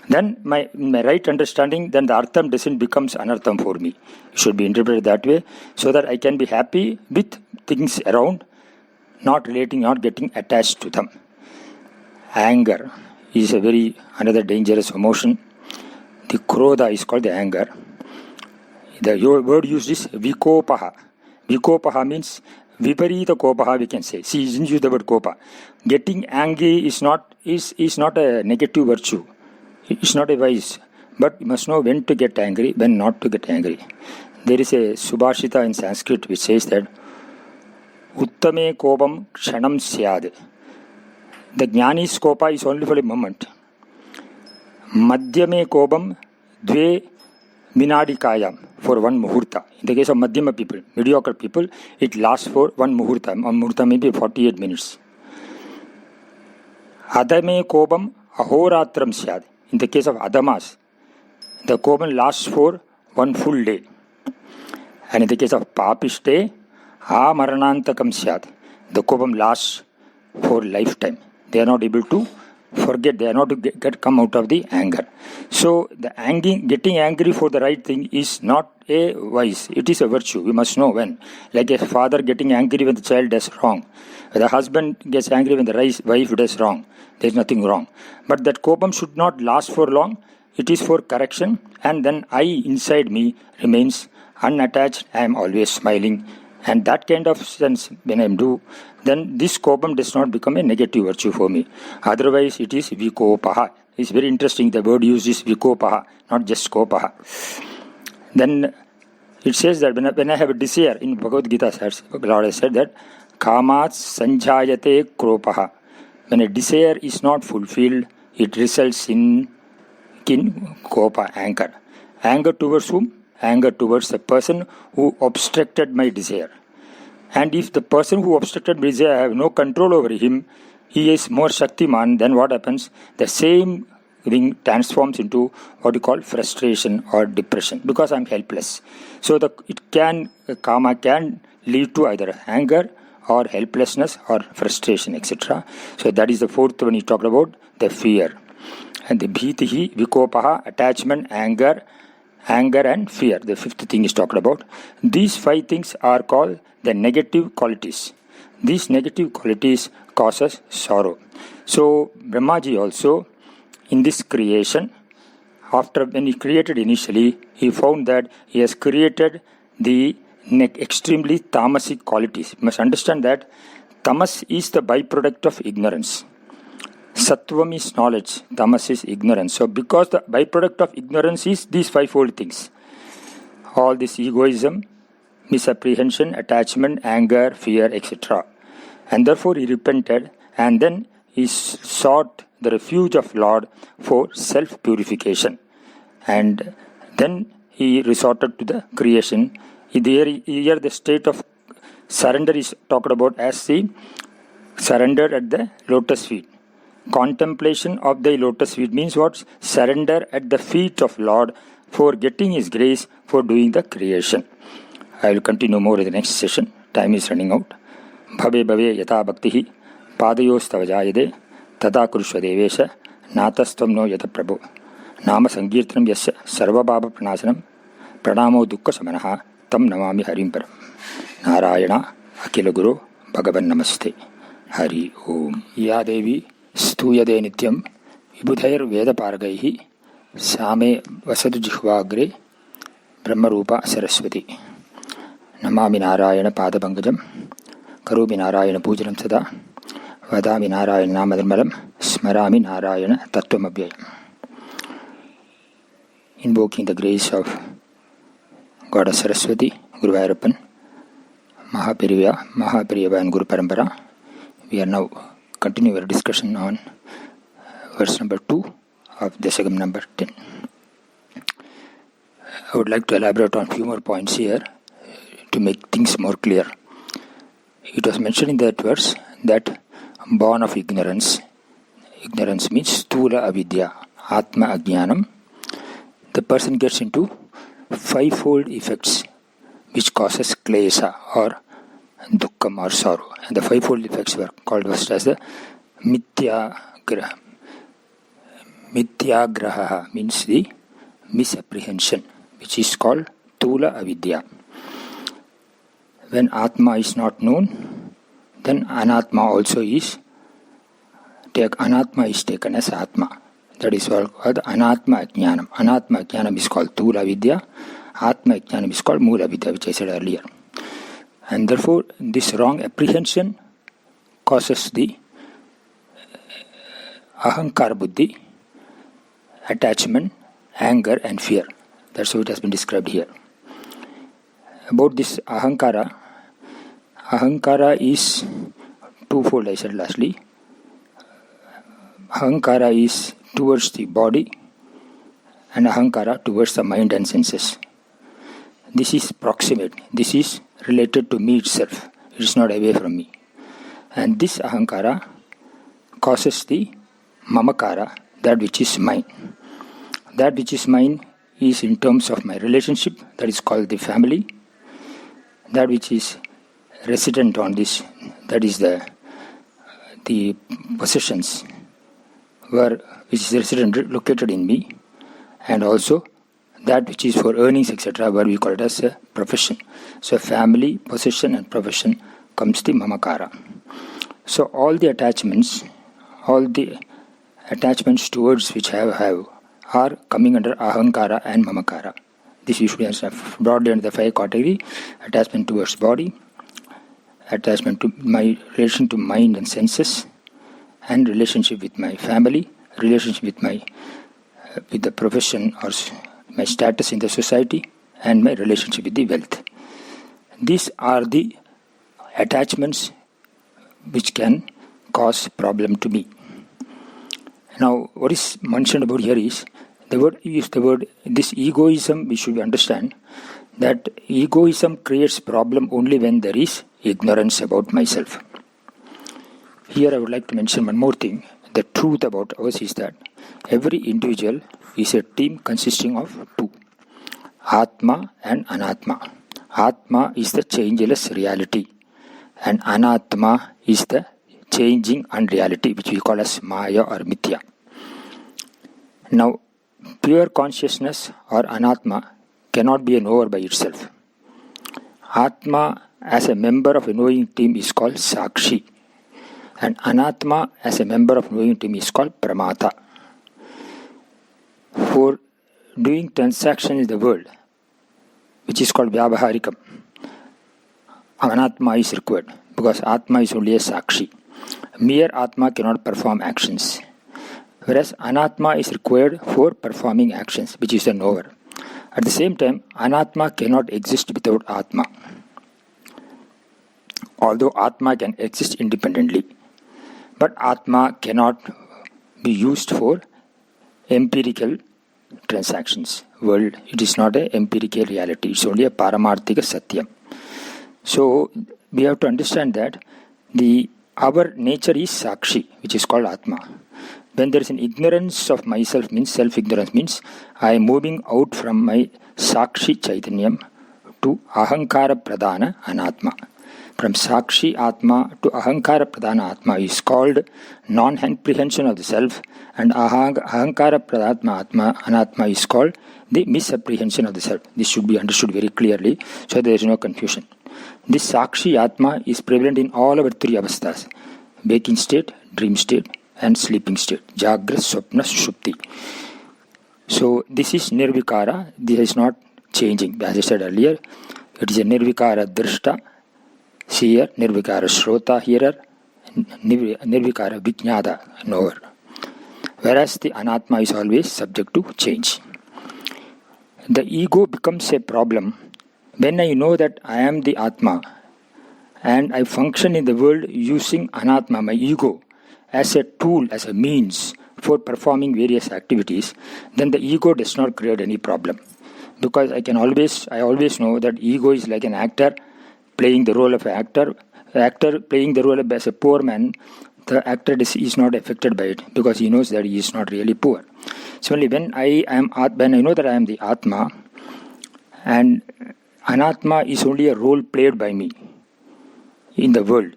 Then my right understanding, then the artham doesn't becomes anartham for me. It should be interpreted that way so that I can be happy with things around, not relating, not getting attached to them. Anger is another dangerous emotion. The krodha is called the anger. The word used is vikopaha. Vikopaha means viparita kopaha, we can say. See, he didn't use the word kopa. Getting angry is not a negative virtue. It's not a vice. But you must know when to get angry, when not to get angry. There is a subhashita in Sanskrit which says that uttame kopam kshanam syad. The jnani's kopa is only for a moment. Madhyame kopam dve vinadikayam, for one muhurta. In the case of madhyama people, mediocre people, it lasts for one muhurta. One muhurta may be 48 minutes. Adame kopam ahoratram syad. In the case of adamas, the kopam lasts for one full day. And in the case of papishte, amaranantakam syad. The kopam lasts for lifetime. They are not able to forget, they are not to come out of the anger. So the getting angry for the right thing is not a vice, it is a virtue. We must know when. Like a father getting angry when the child does wrong. The husband gets angry when the wife does wrong. There is nothing wrong. But that kopam should not last for long. It is for correction, and then I inside me remains unattached. I am always smiling. And that kind of sense, when I do, then this kopam does not become a negative virtue for me. Otherwise, it is vikopaha. It's very interesting, the word used is vikopaha, not just kopaha. Then it says that when I have a desire, in Bhagavad Gita, Lord has said that kamat sanjayate kropaha. When a desire is not fulfilled, it results in kopa, anger. Anger towards whom? Anger towards the person who obstructed my desire. And if the person who obstructed my desire, I have no control over him, he is more Shaktiman, then what happens? The same thing transforms into what you call frustration or depression, because I am helpless. So karma can lead to either anger or helplessness or frustration, etc. So that is the fourth one he talked about, the fear. And the bhitihi, vikopaha, attachment, anger and fear. The fifth thing is talked about. These five things are called the negative qualities. These negative qualities causes sorrow. So Brahmaji also, in this creation, when he created initially, he found that he has created the extremely tamasic qualities. You must understand that tamas is the byproduct of ignorance. Sattvam is knowledge, tamas is ignorance. So because the byproduct of ignorance is these fivefold things, all this egoism, misapprehension, attachment, anger, fear, etc. And therefore he repented, and then he sought the refuge of Lord for self-purification. And then he resorted to the creation. Here the state of surrender is talked about as the surrender at the lotus feet. Contemplation of the lotus feet means what? Surrender at the feet of Lord for getting His grace for doing the creation. I will continue more in the next session. Time is running out. Bhave bhave yata bhaktihi padayostava jayade tata kurushva devesha natastvam no yata prabhu nama sankirtanam yasya sarvabhava pranasanam pranamo dukkha samanaha tam namami harim param. Narayana akila guru bhagavan namaste. Hari Om. Ya Devi stuyade nityam vibudhair veda paragaihi same vasadu jihvagre brahmarupa saraswati. Namami Narayana padabangajam karomi Narayana pujanam sada vadami Narayana namadharmalam smarami Narayana tattvam. Invoking the grace of Goddess Saraswati, Guru Vairappan, Mahaperiyava and Guru Parampara, we are now continuing our discussion on verse number 2 of Dasakam number 10. I would like to elaborate on a few more points here to make things more clear. It was mentioned in that verse that born of ignorance means stula avidya, atma ajnanam, the person gets into fivefold effects which causes klesa or dukkham or sorrow. And the fivefold effects were called first as the mityagraha. Mityagraha means the misapprehension, which is called tula avidya. When Atma is not known, then Anatma also is Anatma is taken as Atma. That is called Anatma Ajnanam. Anatma Ajnanam is called Tula Vidya. Atma Ajnanam is called Mula Vidya, which I said earlier. And therefore, this wrong apprehension causes the Ahankara Buddhi, attachment, anger and fear. That's how it has been described here. About this Ahankara is twofold, I said lastly. Ahankara is towards the body and Ahankara towards the mind and senses. This is proximate. This is related to me itself. It is not away from me. And this Ahankara causes the Mamakara, that which is mine. That which is mine is in terms of my relationship, that is called the family. That which is resident on this, that is the possessions which is resident located in me, and also that which is for earnings, etc., where we call it as a profession. So family, possession and profession comes the Mamakara. So all the attachments towards which I have are coming under Ahankara and Mamakara. This usually is broadly under the 5 category: attachment towards body, attachment to my relation to mind and senses, and relationship with my family, relationship with the profession or my status in the society, and my relationship with the wealth. These are the attachments which can cause problem to me. Now, what is mentioned about here is this egoism. We should understand that egoism creates problem only when there is ignorance about myself. Here I would like to mention one more thing. The truth about us is that every individual is a team consisting of two, Atma and Anatma. Atma is the changeless reality and Anatma is the changing unreality, which we call as Maya or Mithya. Now, pure consciousness or Anatma cannot be a knower by itself. Atma as a member of a knowing team is called Sakshi, and Anatma as a member of a knowing team is called Pramata. For doing transaction in the world, which is called Vyavaharikam, Anatma is required, because Atma is only a Sakshi. Mere Atma cannot perform actions, whereas Anatma is required for performing actions, which is the knower. At the same time, Anatma cannot exist without Atma, although Atma can exist independently. But Atma cannot be used for empirical transactions. World, it is not an empirical reality, it's only a Paramarthika Satyam. So we have to understand that our nature is Sakshi, which is called Atma. When there is an ignorance of myself, means self-ignorance, means I am moving out from my Sakshi Chaitanyam to Ahankara Pradhana Anatma. From Sakshi Atma to Ahankara Pradhana Atma is called non-apprehension of the self, and Ahankara Pradhatma Atma, Anatma, is called the misapprehension of the self. This should be understood very clearly so there is no confusion. This Sakshi Atma is prevalent in all our three avasthas: waking state, dream state, and sleeping state. Jagrat, Swapna, Sushupti. So this is Nirvikara. This is not changing. As I said earlier, it is a Nirvikara Drishta, seer, Nirvikara Shrota, hearer, Nirvikara Vijnada, knower. Whereas the Anatma is always subject to change. The ego becomes a problem when I know that I am the Atma and I function in the world using Anatma, my ego, as a tool, as a means for performing various activities. Then the ego does not create any problem, because I always know that ego is like an actor playing the role of an actor. Actor playing the role of as a poor man, the actor is not affected by it, because he knows that he is not really poor. Similarly, when I know that I am the Atma, and Anatma is only a role played by me in the world,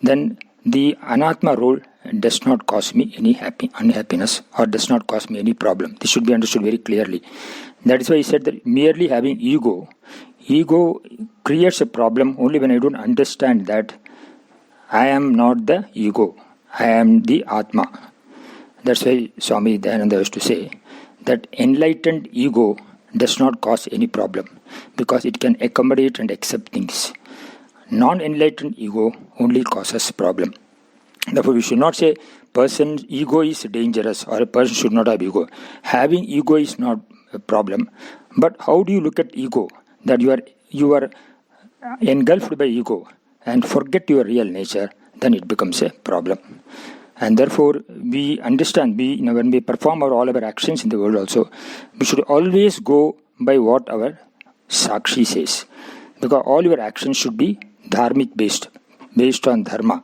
then the Anatma role does not cause me any unhappiness, or does not cause me any problem. This should be understood very clearly. That is why he said that merely having ego creates a problem only when I don't understand that I am not the ego, I am the Atma. That's why Swami Dayananda used to say that enlightened ego does not cause any problem, because it can accommodate and accept things. Non-enlightened ego only causes problem. Therefore, we should not say person's ego is dangerous or a person should not have ego. Having ego is not a problem, but how do you look at ego? That you are engulfed by ego and forget your real nature, then it becomes a problem. And therefore, we understand, when we perform all our actions in the world also, we should always go by what our Sakshi says. Because all your actions should be dharmic based on dharma.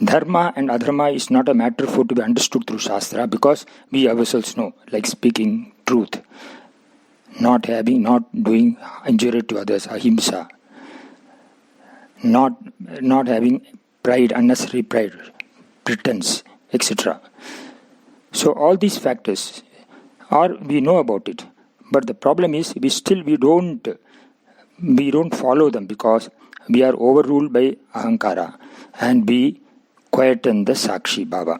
Dharma and adharma is not a matter for to be understood through Shastra, because we ourselves know, like speaking truth, not doing injury to others, ahimsa, not having pride, unnecessary pride, pretense, etc. So all these factors we know about it, but the problem is we don't follow them, because we are overruled by ahankara and we quieten the Sakshi Baba.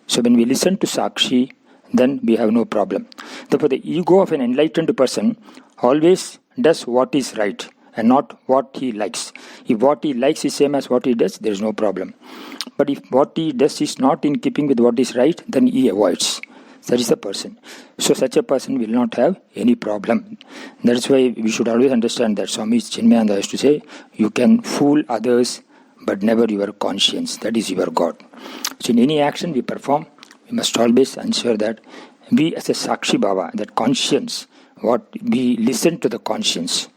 So when we listen to Sakshi, then we have no problem. Therefore, the ego of an enlightened person always does what is right and not what he likes. If what he likes is same as what he does, there is no problem. But if what he does is not in keeping with what is right, then he avoids. That is the person. So such a person will not have any problem. That is why we should always understand that Swami Chinmayananda used to say, you can fool others, but never your conscience. That is your God. So in any action we perform, we must always ensure that we as a Sakshi Baba, that conscience, we listen to the conscience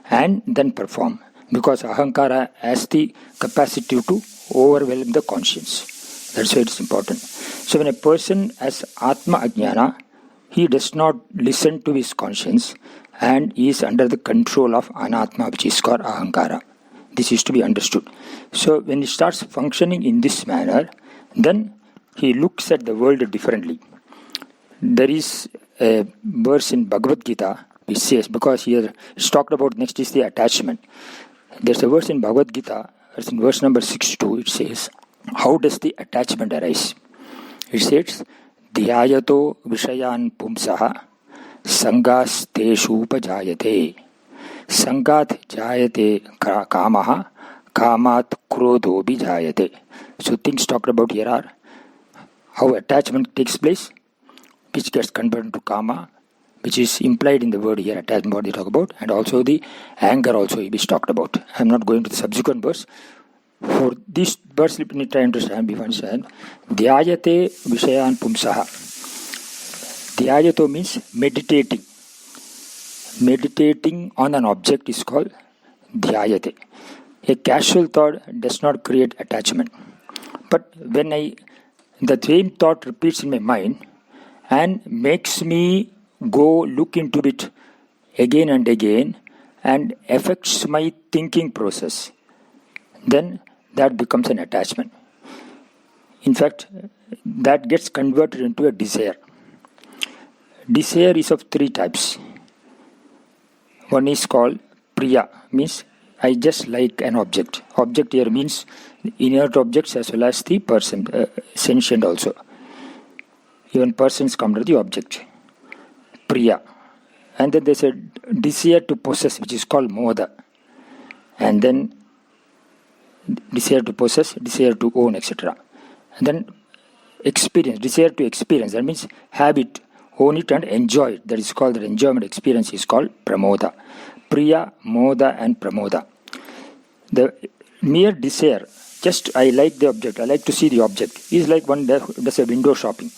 and then perform. Because ahankara has the capacity to overwhelm the conscience. That's why it's important. So when a person has Atma Ajnana, he does not listen to his conscience and he is under the control of Anatma, which is called ahankara. This is to be understood. So when he starts functioning in this manner, then he looks at the world differently. There is a verse in Bhagavad Gita which says, because here it's talked about, next is the attachment. There's a verse in Bhagavad Gita, it's in verse number 62, it says, how does the attachment arise? It says, Dhyayato Vishayan Pumsaha Sangasteshu Upajayate Sangat Jayate Kamaha kamat krodho bijayate. So things talked about here are how attachment takes place, which gets converted to kama, which is implied in the word here, attachment, what they talk about, and also the anger also is talked about. I am not going to the subsequent verse. For this verse, let me try to understand before I understand. Dhyayate vishayan pumsaha. Dhyayato means meditating. Meditating on an object is called dhyayate. A casual thought does not create attachment. But when the same thought repeats in my mind and makes me go look into it again and again and affects my thinking process, then that becomes an attachment. In fact, that gets converted into a desire. Desire is of three types. One is called priya, means I just like an object. Object here means inert objects as well as the person, sentient also. Even persons come to the object. Priya. And then there's a desire to possess, which is called moda. And then desire to possess, desire to own, etc. And then experience, desire to experience. That means have it, own it and enjoy it. That is called, the enjoyment experience is called pramoda. Priya, moda and pramoda. The mere desire, just I like the object, I like to see the object, is like one does a window shopping.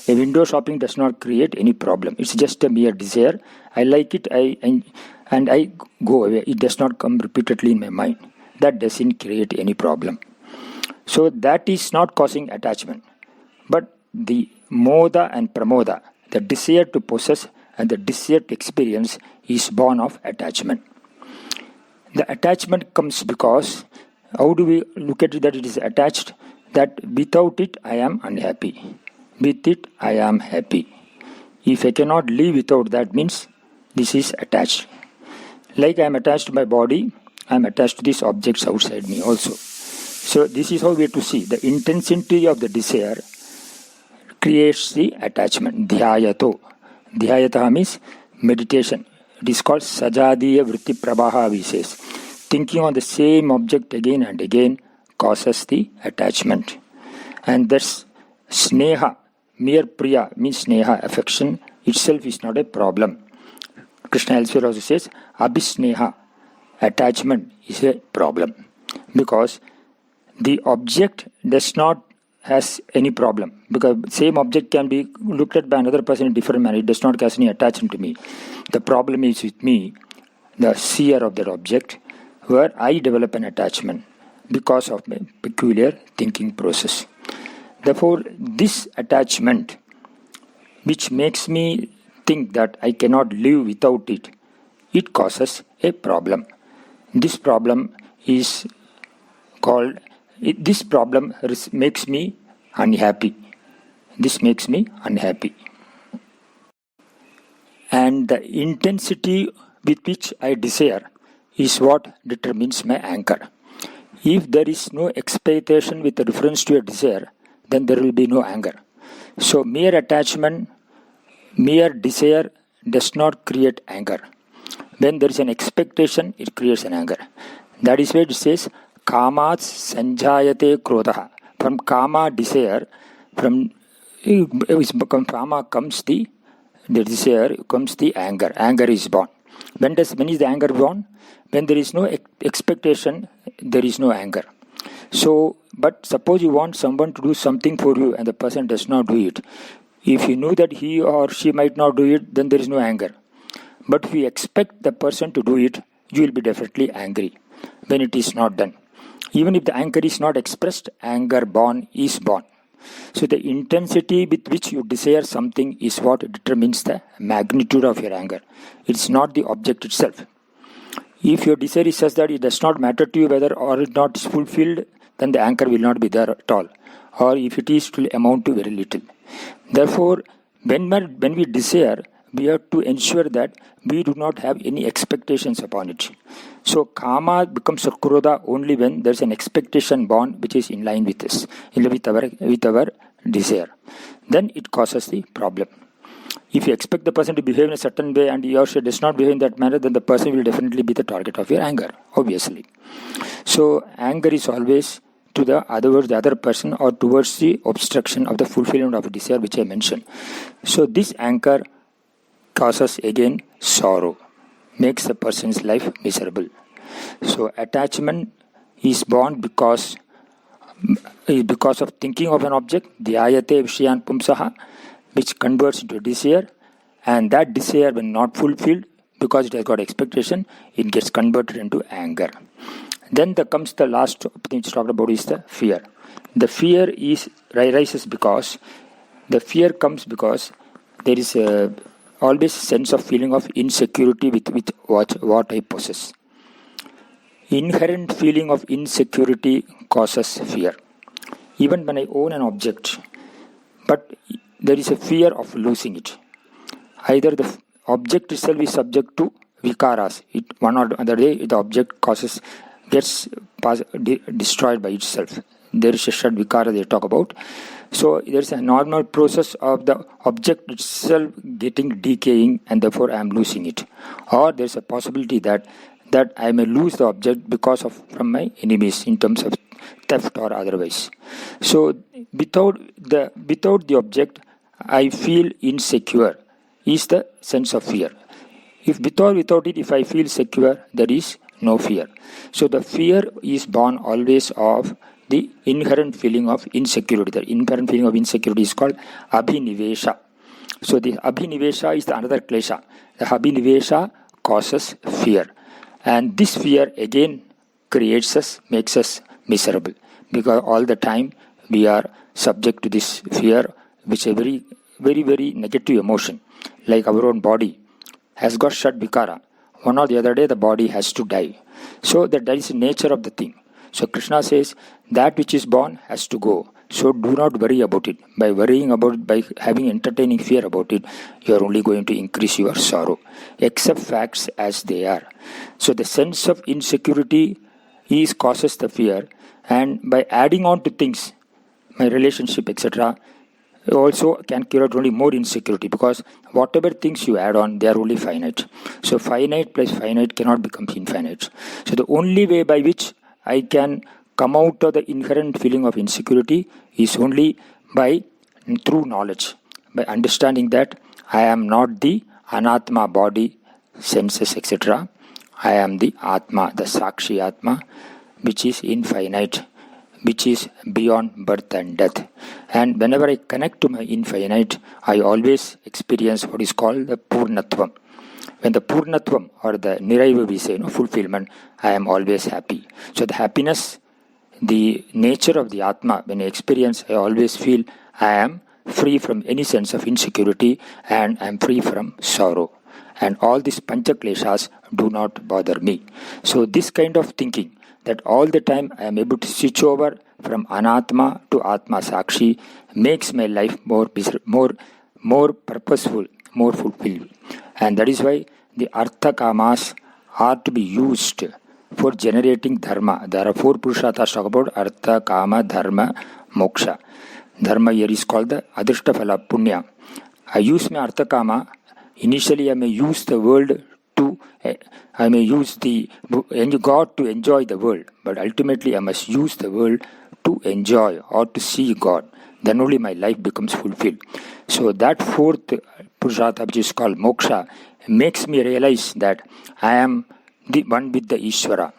A window shopping does not create any problem. It's just a mere desire. I like it, and I go away. It does not come repeatedly in my mind. That doesn't create any problem. So that is not causing attachment. But the moda and pramoda, the desire to possess and the desire to experience, is born of attachment. The attachment comes because, how do we look at it that it is attached? That without it I am unhappy. With it I am happy. If I cannot live without that, means this is attached. Like I am attached to my body, I am attached to these objects outside me also. So this is how we have to see. The intensity of the desire creates the attachment. Dhyayato. Dhyayata means meditation. It is called sajadiya vritti prabaha, we says. Thinking on the same object again and again causes the attachment. And that's sneha. Mere priya means sneha, affection itself is not a problem. Krishna elsewhere also says, abhisneha, attachment is a problem. Because the object does not has any problem. Because same object can be looked at by another person in different manner. It does not cause any attachment to me. The problem is with me, the seer of that object, where I develop an attachment because of my peculiar thinking process. Therefore, this attachment, which makes me think that I cannot live without it, it causes a problem. This problem is called, this problem makes me unhappy. This makes me unhappy. And the intensity with which I desire is what determines my anger. If there is no expectation with reference to a desire, then there will be no anger. So mere attachment, mere desire does not create anger. When there is an expectation, it creates an anger. That is why it says, kamat sanjayate krodaha. From kama, desire, from kama comes the desire, comes the anger. Anger is born. When is the anger born? When there is no expectation, there is no anger. So, but suppose you want someone to do something for you and the person does not do it. If you know that he or she might not do it, then there is no anger. But if you expect the person to do it, you will be definitely angry when it is not done. Even if the anger is not expressed, anger born is born. So the intensity with which you desire something is what determines the magnitude of your anger. It's not the object itself. If your desire is such that it does not matter to you whether or it not is fulfilled, then the anger will not be there at all. Or if it is, it will amount to very little. Therefore, when we desire, we have to ensure that we do not have any expectations upon it. So kama becomes a krodha only when there is an expectation born which is in line with this, with our desire. Then it causes the problem. If you expect the person to behave in a certain way and he or she does not behave in that manner, then the person will definitely be the target of your anger, obviously. So anger is always to the other person or towards the obstruction of the fulfillment of a desire, which I mentioned. So this anger causes again sorrow, makes the person's life miserable. So attachment is born because of thinking of an object, dhyayate vishyan pumsaha, which converts into desire, and that desire, when not fulfilled, because it has got expectation, it gets converted into anger. Then comes the last thing which talked about is the fear. The fear rises because there is always a sense of feeling of insecurity with what I possess. Inherent feeling of insecurity causes fear. Even when I own an object, but there is a fear of losing it. Either the object itself is subject to vikaras. One or the other day, the object gets destroyed by itself. There is a shad vikara they talk about. So there is a normal process of the object itself decaying, and therefore I am losing it. Or there is a possibility that I may lose the object from my enemies in terms of theft or otherwise. So without the object, I feel insecure, is the sense of fear. If without it, if I feel secure, there is no fear. So the fear is born always of the inherent feeling of insecurity. The inherent feeling of insecurity is called abhinivesha. So the abhinivesha is the another klesha. The abhinivesha causes fear. And this fear again makes us miserable, because all the time we are subject to this fear, which is a very, very, very negative emotion. Like our own body has got shad vikara. One or the other day the body has to die. So that is the nature of the thing. So Krishna says that which is born has to go. So do not worry about it. By having entertaining fear about it, you are only going to increase your sorrow. Accept facts as they are. So the sense of insecurity causes the fear, and by adding on to things, my relationship, etc., also can create only more insecurity, because whatever things you add on, they are only finite. So finite plus finite cannot become infinite. So the only way by which I can come out of the inherent feeling of insecurity is only through knowledge, by understanding that I am not the anatma, body, senses, etc. I am the atma, the sakshi atma, which is infinite, which is beyond birth and death. And whenever I connect to my infinite, I always experience what is called the purnatvam. When the purnatvam, or the niraiva we say, fulfillment, I am always happy. So the happiness, the nature of the atma, when I experience, I always feel I am free from any sense of insecurity, and I am free from sorrow. And all these pancha kleshas do not bother me. So this kind of thinking, that all the time I am able to switch over from anatma to atma sakshi, makes my life more purposeful, more fulfilled. And that is why the artha kamas are to be used for generating dharma. There are 4 purusharthas talk about artha, kama, dharma, moksha. Dharma here is called the adrishta phala, punya. I use my artha kama. Initially I may use the world I may use God to enjoy the world, but ultimately I must use the world to enjoy or to see God. Then only my life becomes fulfilled. So that 4th purushartha, which is called moksha, makes me realize that I am the one with the Ishvara,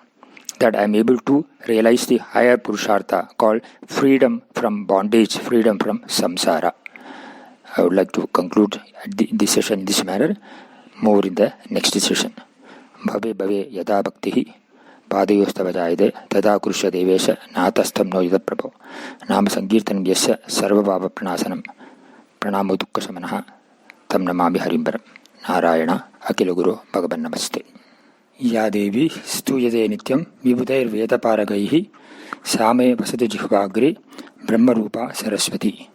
that I am able to realize the higher purushartha called freedom from bondage, freedom from samsara. I would like to conclude this session in this manner. More in the next session. Bhave yada bhaktihi padayosthavajayade tada kurusha devesha natastam no yada prabho nama sankirtanam yasya sarva bhava pranasanam pranamo dukkha samanaha tam namami harimbaram. Narayana akila guru bhagavan namaste. Ya devi stuyade nityam vibhudair veda paragaihi same vasatu jihvagre brahma rupa saraswati.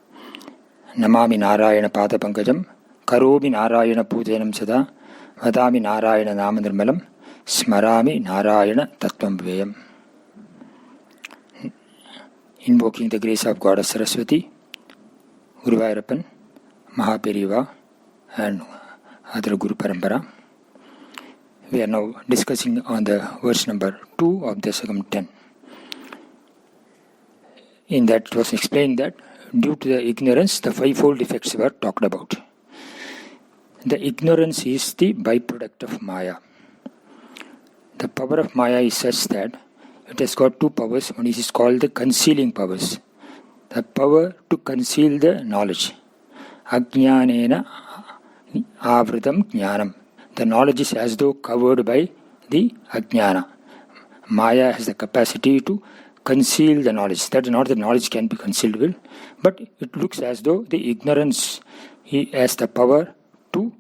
Namami Narayana pada pankajam karomi Narayana pujanam sada vadami Narayana nama nirmalam smarami Narayana tattvam vayam. Invoking the grace of Goddess Saraswati, Guruvayurappan, Mahaperiva, and other Guru Parampara. We are now discussing on the verse number 2 of Dasakam 10. In that it was explained that due to the ignorance, the fivefold effects were talked about. The ignorance is the byproduct of Maya. The power of Maya is such that it has got two powers. One is called the concealing powers. The power to conceal the knowledge. Ajnanena avritam jnanam. The knowledge is as though covered by the ajnana. Maya has the capacity to conceal the knowledge. That is not that knowledge can be concealed, but it looks as though the ignorance has the power to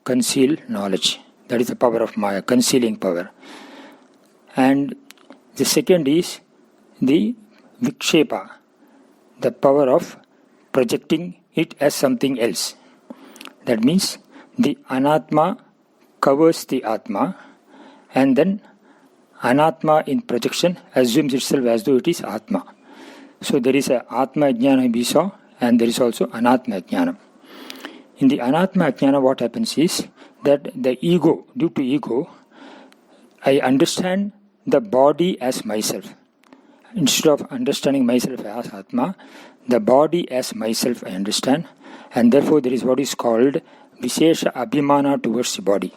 conceal knowledge. That is the power of Maya, concealing power. And the second is the vikshepa, the power of projecting it as something else. That means the anatma covers the atma, and then anatma in projection assumes itself as though it is atma. So there is a atma jnana we saw, and there is also anatma jnana. In the anatma jnana, what happens is that the ego, due to ego, I understand the body as myself. Instead of understanding myself as atma, the body as myself I understand, and therefore there is what is called Vishesha Abhimana towards the body.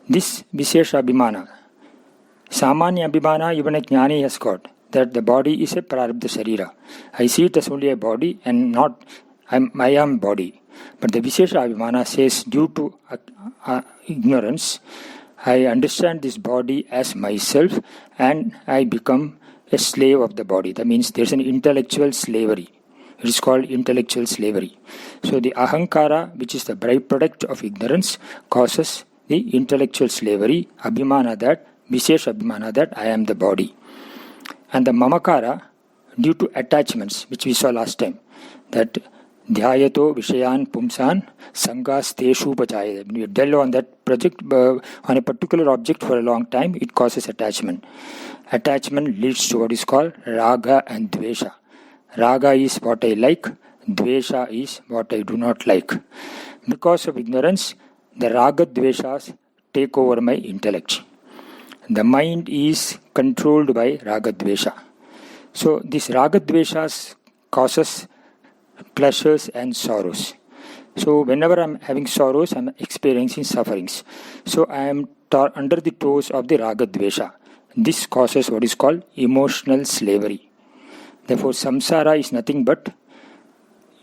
This Vishesha Abhimana, Samanya Abhimana, even a Jnani has got, that the body is a Prarabdha Sharira. I see it as only a body and not I am body. But the Vishesha Abhimana says, due to ignorance, I understand this body as myself and I become a slave of the body. That means there is an intellectual slavery. It is called intellectual slavery. So the ahankara, which is the byproduct of ignorance, causes the intellectual slavery, abhimana that, vishesha abhimana that I am the body. And the mamakara, due to attachments, which we saw last time, that dhyayato vishayan pumsan sangas teshu pachaya. When you dwell on that project, on a particular object for a long time, it causes attachment. Attachment leads to what is called raga and dvesha. Raga is what I like, dvesha is what I do not like. Because of ignorance, the raga dveshas take over my intellect. The mind is controlled by raga dvesha. So this raga dveshas causes pleasures and sorrows. So whenever I am having sorrows, I am experiencing sufferings. So I am under the toes of the raga dvesha. This causes what is called emotional slavery. Therefore, samsara is nothing but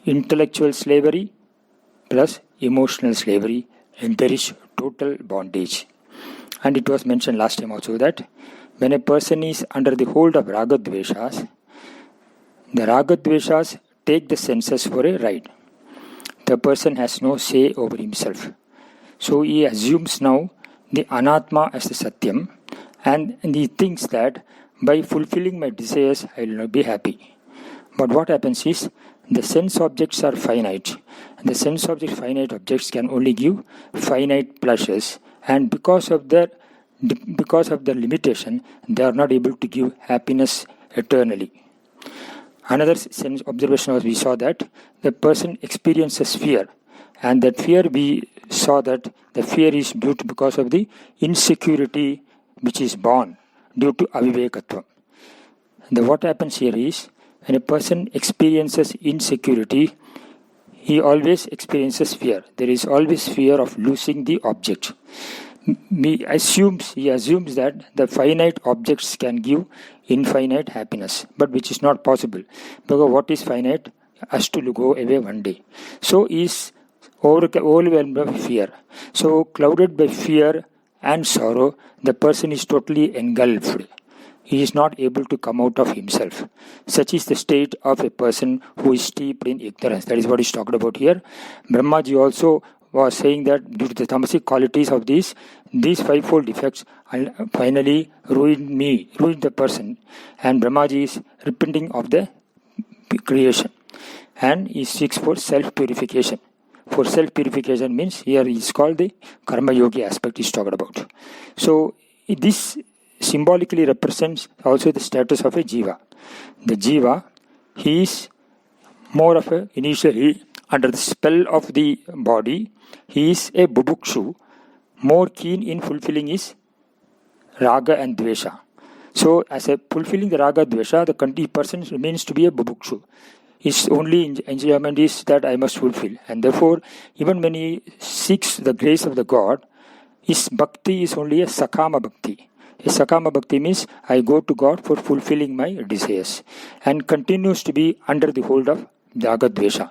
intellectual slavery plus emotional slavery, and there is total bondage. And it was mentioned last time also that when a person is under the hold of ragadveshas, the ragadveshas take the senses for a ride. The person has no say over himself. So he assumes now the anatma as the satyam, and he thinks that by fulfilling my desires, I will not be happy. But what happens is, the sense objects are finite. And the sense objects, finite objects, can only give finite pleasures. And because of their limitation, they are not able to give happiness eternally. Another sense observation was we saw that the person experiences fear. And that fear, we saw that the fear is due to because of the insecurity which is born due to avivekatvam. What happens here is, when a person experiences insecurity, he always experiences fear. There is always fear of losing the object. He assumes that the finite objects can give infinite happiness, but which is not possible. Because what is finite has to go away one day. So he is overwhelmed by fear. So clouded by fear and sorrow, the person is totally engulfed. He is not able to come out of himself. Such is the state of a person who is steeped in ignorance. That is what is talked about here. Brahmaji also was saying that due to the tamasic qualities of these fivefold defects finally ruined the person. And Brahmaji is repenting of the creation. And he seeks for self-purification. For self-purification means here is called the karma yogi aspect is talked about. So this symbolically represents also the status of a jiva. The jiva, he is more of a initially under the spell of the body, he is a bubukshu, more keen in fulfilling his raga and dvesha. So, as a fulfilling the raga dvesha, the person remains to be a bubukshu. His only enjoyment is that I must fulfill. And therefore, even when he seeks the grace of the God, his bhakti is only a sakama bhakti. A sakama bhakti means I go to God for fulfilling my desires and continues to be under the hold of ragadvesha.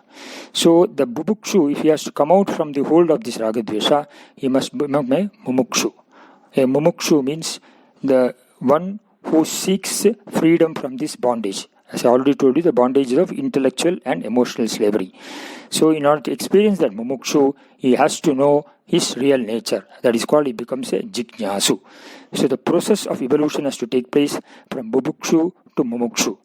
So the bubukshu, if he has to come out from the hold of this ragadvesha, he must become a mumukshu. A mumukshu means the one who seeks freedom from this bondage. As I already told you, the bondage of intellectual and emotional slavery. So in order to experience that mumukshu, he has to know his real nature. That is called, he becomes a jignasu. So the process of evolution has to take place from bubukshu to mumukshu.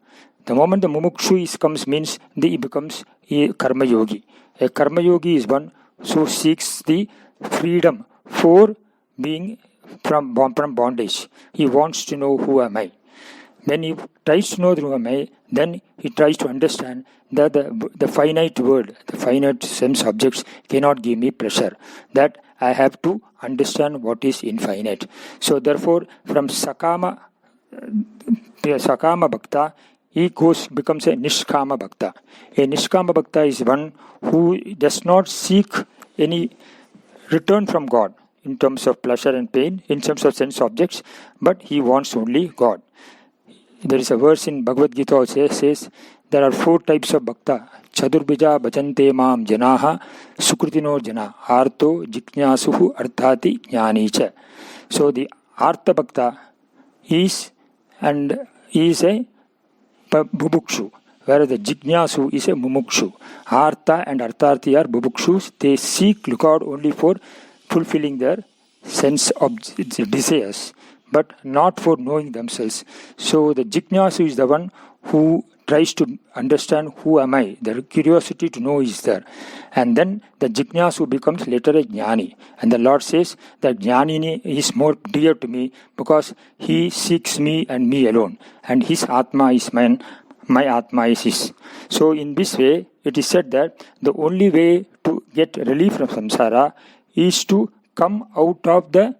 The moment the mumukshu comes means he becomes a karma yogi. A karma yogi is one who seeks the freedom for being from bondage. He wants to know who am I. When he tries to know who am I, then he tries to understand that the finite world, the finite sense objects cannot give me pleasure. That I have to understand what is infinite. So therefore, from Sakama Bhakta, he becomes a Nishkama Bhakta. A Nishkama Bhakta is one who does not seek any return from God in terms of pleasure and pain, in terms of sense objects, but he wants only God. There is a verse in Bhagavad Gita also says there are 4 types of bhakta. Chadurbija bhajante maam janaha sukritino jana arto jiknyasuhu arthati jnanicha. So the artha bhakta is a bubukshu, whereas the jignasu is a mumukshu. Artha and artharthi are bubukshus. They seek God only for fulfilling their sense of desires, but not for knowing themselves. So the jignasu is the one who tries to understand who am I. The curiosity to know is there. And then the jignasu becomes later a jnani. And the Lord says that jnani is more dear to me because he seeks me and me alone. And his atma is mine, my atma is his. So in this way, it is said that the only way to get relief from samsara is to come out of the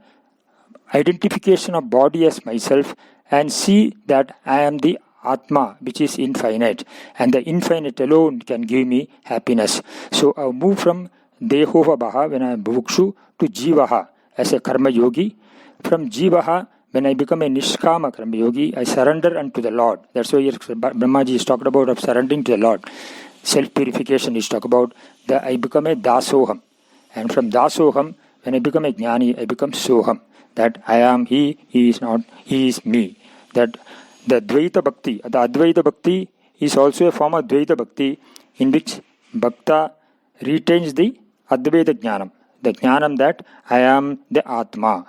identification of body as myself and see that I am the Atma, which is infinite, and the infinite alone can give me happiness. So I move from Dehova Bhaha when I am Buvukshu to Jivaha as a Karma Yogi. From Jivaha, when I become a Nishkama Karma Yogi, I surrender unto the Lord. That's why Brahmaji is talking about of surrendering to the Lord. Self-purification is talked about. I become a Dasoham. And from Dasoham, when I become a Jnani, I become Soham. That I am he is not, he is me. That the Dvaita Bhakti, the Advaita Bhakti is also a form of Dvaita Bhakti in which Bhakta retains the Advaita Jnanam. The Jnanam that I am the Atma.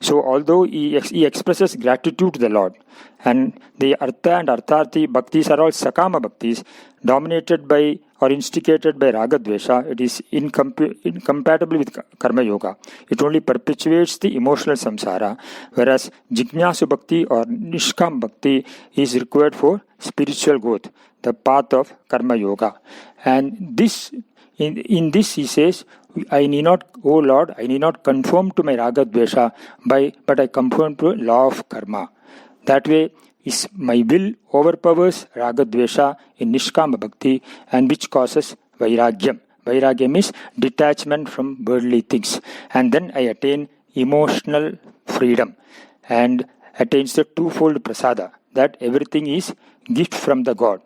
So although he expresses gratitude to the Lord, and the Artha and Artharthi Bhaktis are all Sakama Bhaktis, dominated by or instigated by Raga Dvesha, it is incompatible with Karma Yoga. It only perpetuates the emotional samsara, whereas Jignasu Bhakti or Nishkam Bhakti is required for spiritual growth, the path of Karma Yoga. And this, in this he says, I need not, O Lord, I need not conform to my Raga Dvesha, but I conform to law of karma. That way, my will overpowers Raga Dvesha in Nishkama Bhakti, and which causes Vairagyam. Vairagyam is detachment from worldly things. And then I attain emotional freedom and attains the twofold prasada, that everything is gift from the God.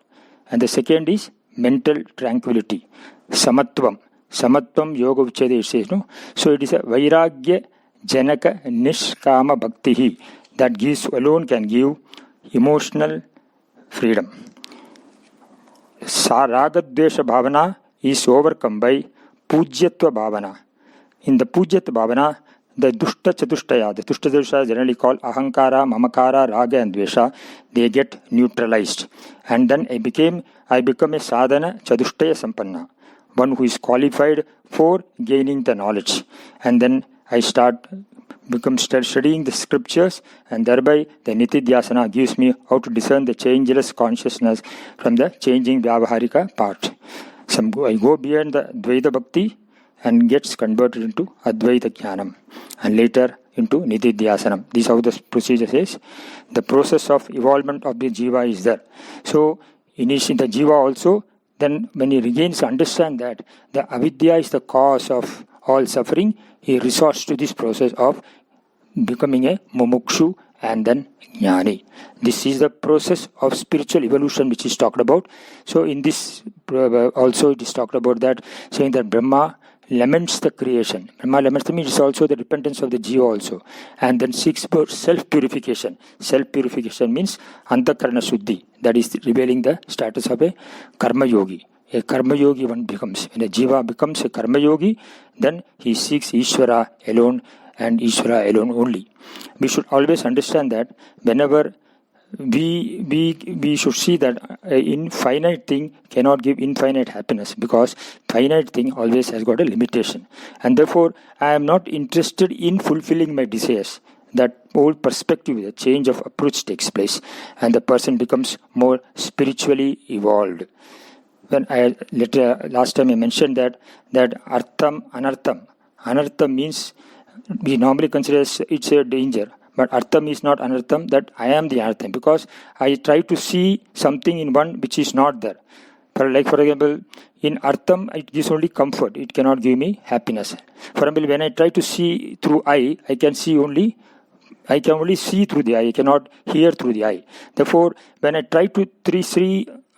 And the second is mental tranquility, samatvam. Samatvam yoga uchede, it says, no? So it is a Vairagya Janaka Nishkama Bhakti that gives alone can give emotional freedom. Ragadvesha Bhavana is overcome by Pujyatva Bhavana. In the Pujyatva Bhavana, the Dushta Chatushtaya, the Dushta Chatushtaya generally called Ahankara, Mamakara, Raga and Dvesha, they get neutralized. And then I become a Sadhana Chatushtaya Sampanna, one who is qualified for gaining the knowledge. And then I start studying the scriptures, and thereby the Nitidhyasana gives me how to discern the changeless consciousness from the changing Vyavaharika part. I go beyond the Dvaita Bhakti and gets converted into Advaita Jnanam and later into Nididhyasanam. This is how the procedure says. The process of evolvement of the Jiva is there. So, initially the Jiva also, then when he regains to understand that the avidya is the cause of all suffering, he resorts to this process of becoming a mumukshu and then jnani. This is the process of spiritual evolution which is talked about. So in this also it is talked about that, saying that Brahma laments the creation. Brahma laments the means it is also the repentance of the jiva also. And then seeks for self-purification. Self-purification means antakarana shuddhi. That is revealing the status of a karma yogi. A karma yogi one becomes. When a jiva becomes a karma yogi, then he seeks Ishvara alone and Ishvara alone only. We should always understand that whenever we should see that an infinite thing cannot give infinite happiness, because finite thing always has got a limitation. And therefore, I am not interested in fulfilling my desires. That whole perspective, the change of approach takes place and the person becomes more spiritually evolved. When last time I mentioned that artham, anartham. Anartham means we normally consider it's a danger. But artham is not anartham, that I am the anartham, because I try to see something in one which is not there. For example, in artham, it gives only comfort. It cannot give me happiness. For example, when I try to see through eye, I can only see through the eye. I cannot hear through the eye. Therefore, when I try to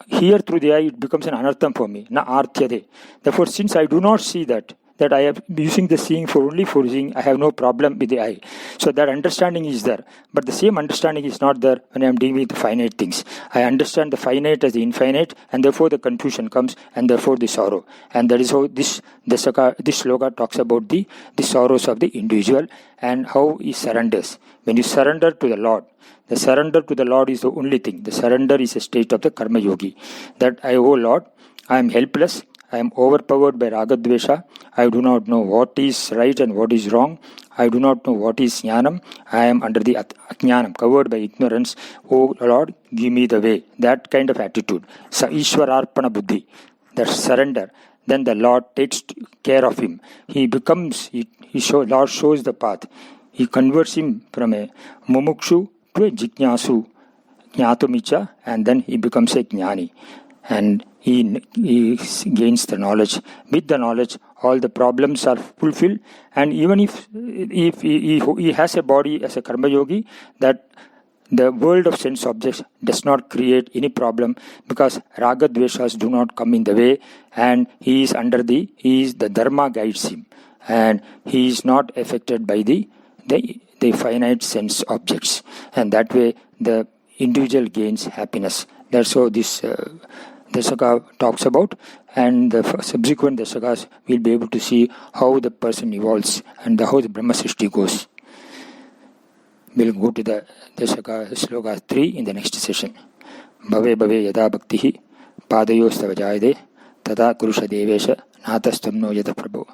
hear through the eye, it becomes an anartham for me. Na arthyade. Therefore, since I do not see that I am using the seeing for seeing, I have no problem with the eye. So that understanding is there. But the same understanding is not there when I am dealing with the finite things. I understand the finite as the infinite, and therefore the confusion comes, and therefore the sorrow. And that is how this sloka talks about the sorrows of the individual and how he surrenders. When you surrender to the Lord, the surrender to the Lord is the only thing. The surrender is a state of the karma yogi. That oh Lord, I am helpless. I am overpowered by ragadvesha. I do not know what is right and what is wrong. I do not know what is jnanam. I am under the ajnanam, covered by ignorance. Oh Lord, give me the way. That kind of attitude. So Ishwararpana buddhi, that surrender. Then the Lord takes care of him. He becomes, Lord shows the path. He converts him from a mumukshu to a jignasu, jnatumicha, and then he becomes a jnani. And he gains the knowledge. With the knowledge, all the problems are fulfilled. And even if he has a body as a karma yogi, that the world of sense objects does not create any problem, because raga dveshas do not come in the way, and he is the dharma guides him, and he is not affected by the finite sense objects. And that way the individual gains happiness. That's how this Dasaka talks about, and the subsequent Dasakas will be able to see how the person evolves and how the Brahma Srishti goes. We'll go to the Dasaka Sloka 3 in the next session. Bhave bhave yada bhaktihi padayostava jayade tada kurusha devesha natastam no yada prabhu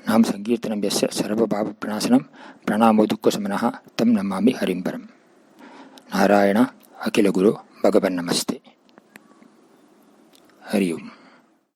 nam sankirtanam yasya sarva bhava pranasanam pranamo dukkha samanaha tam namami harimbaram. Narayana Akila Guru Bhagavan Namaste. Hari Om.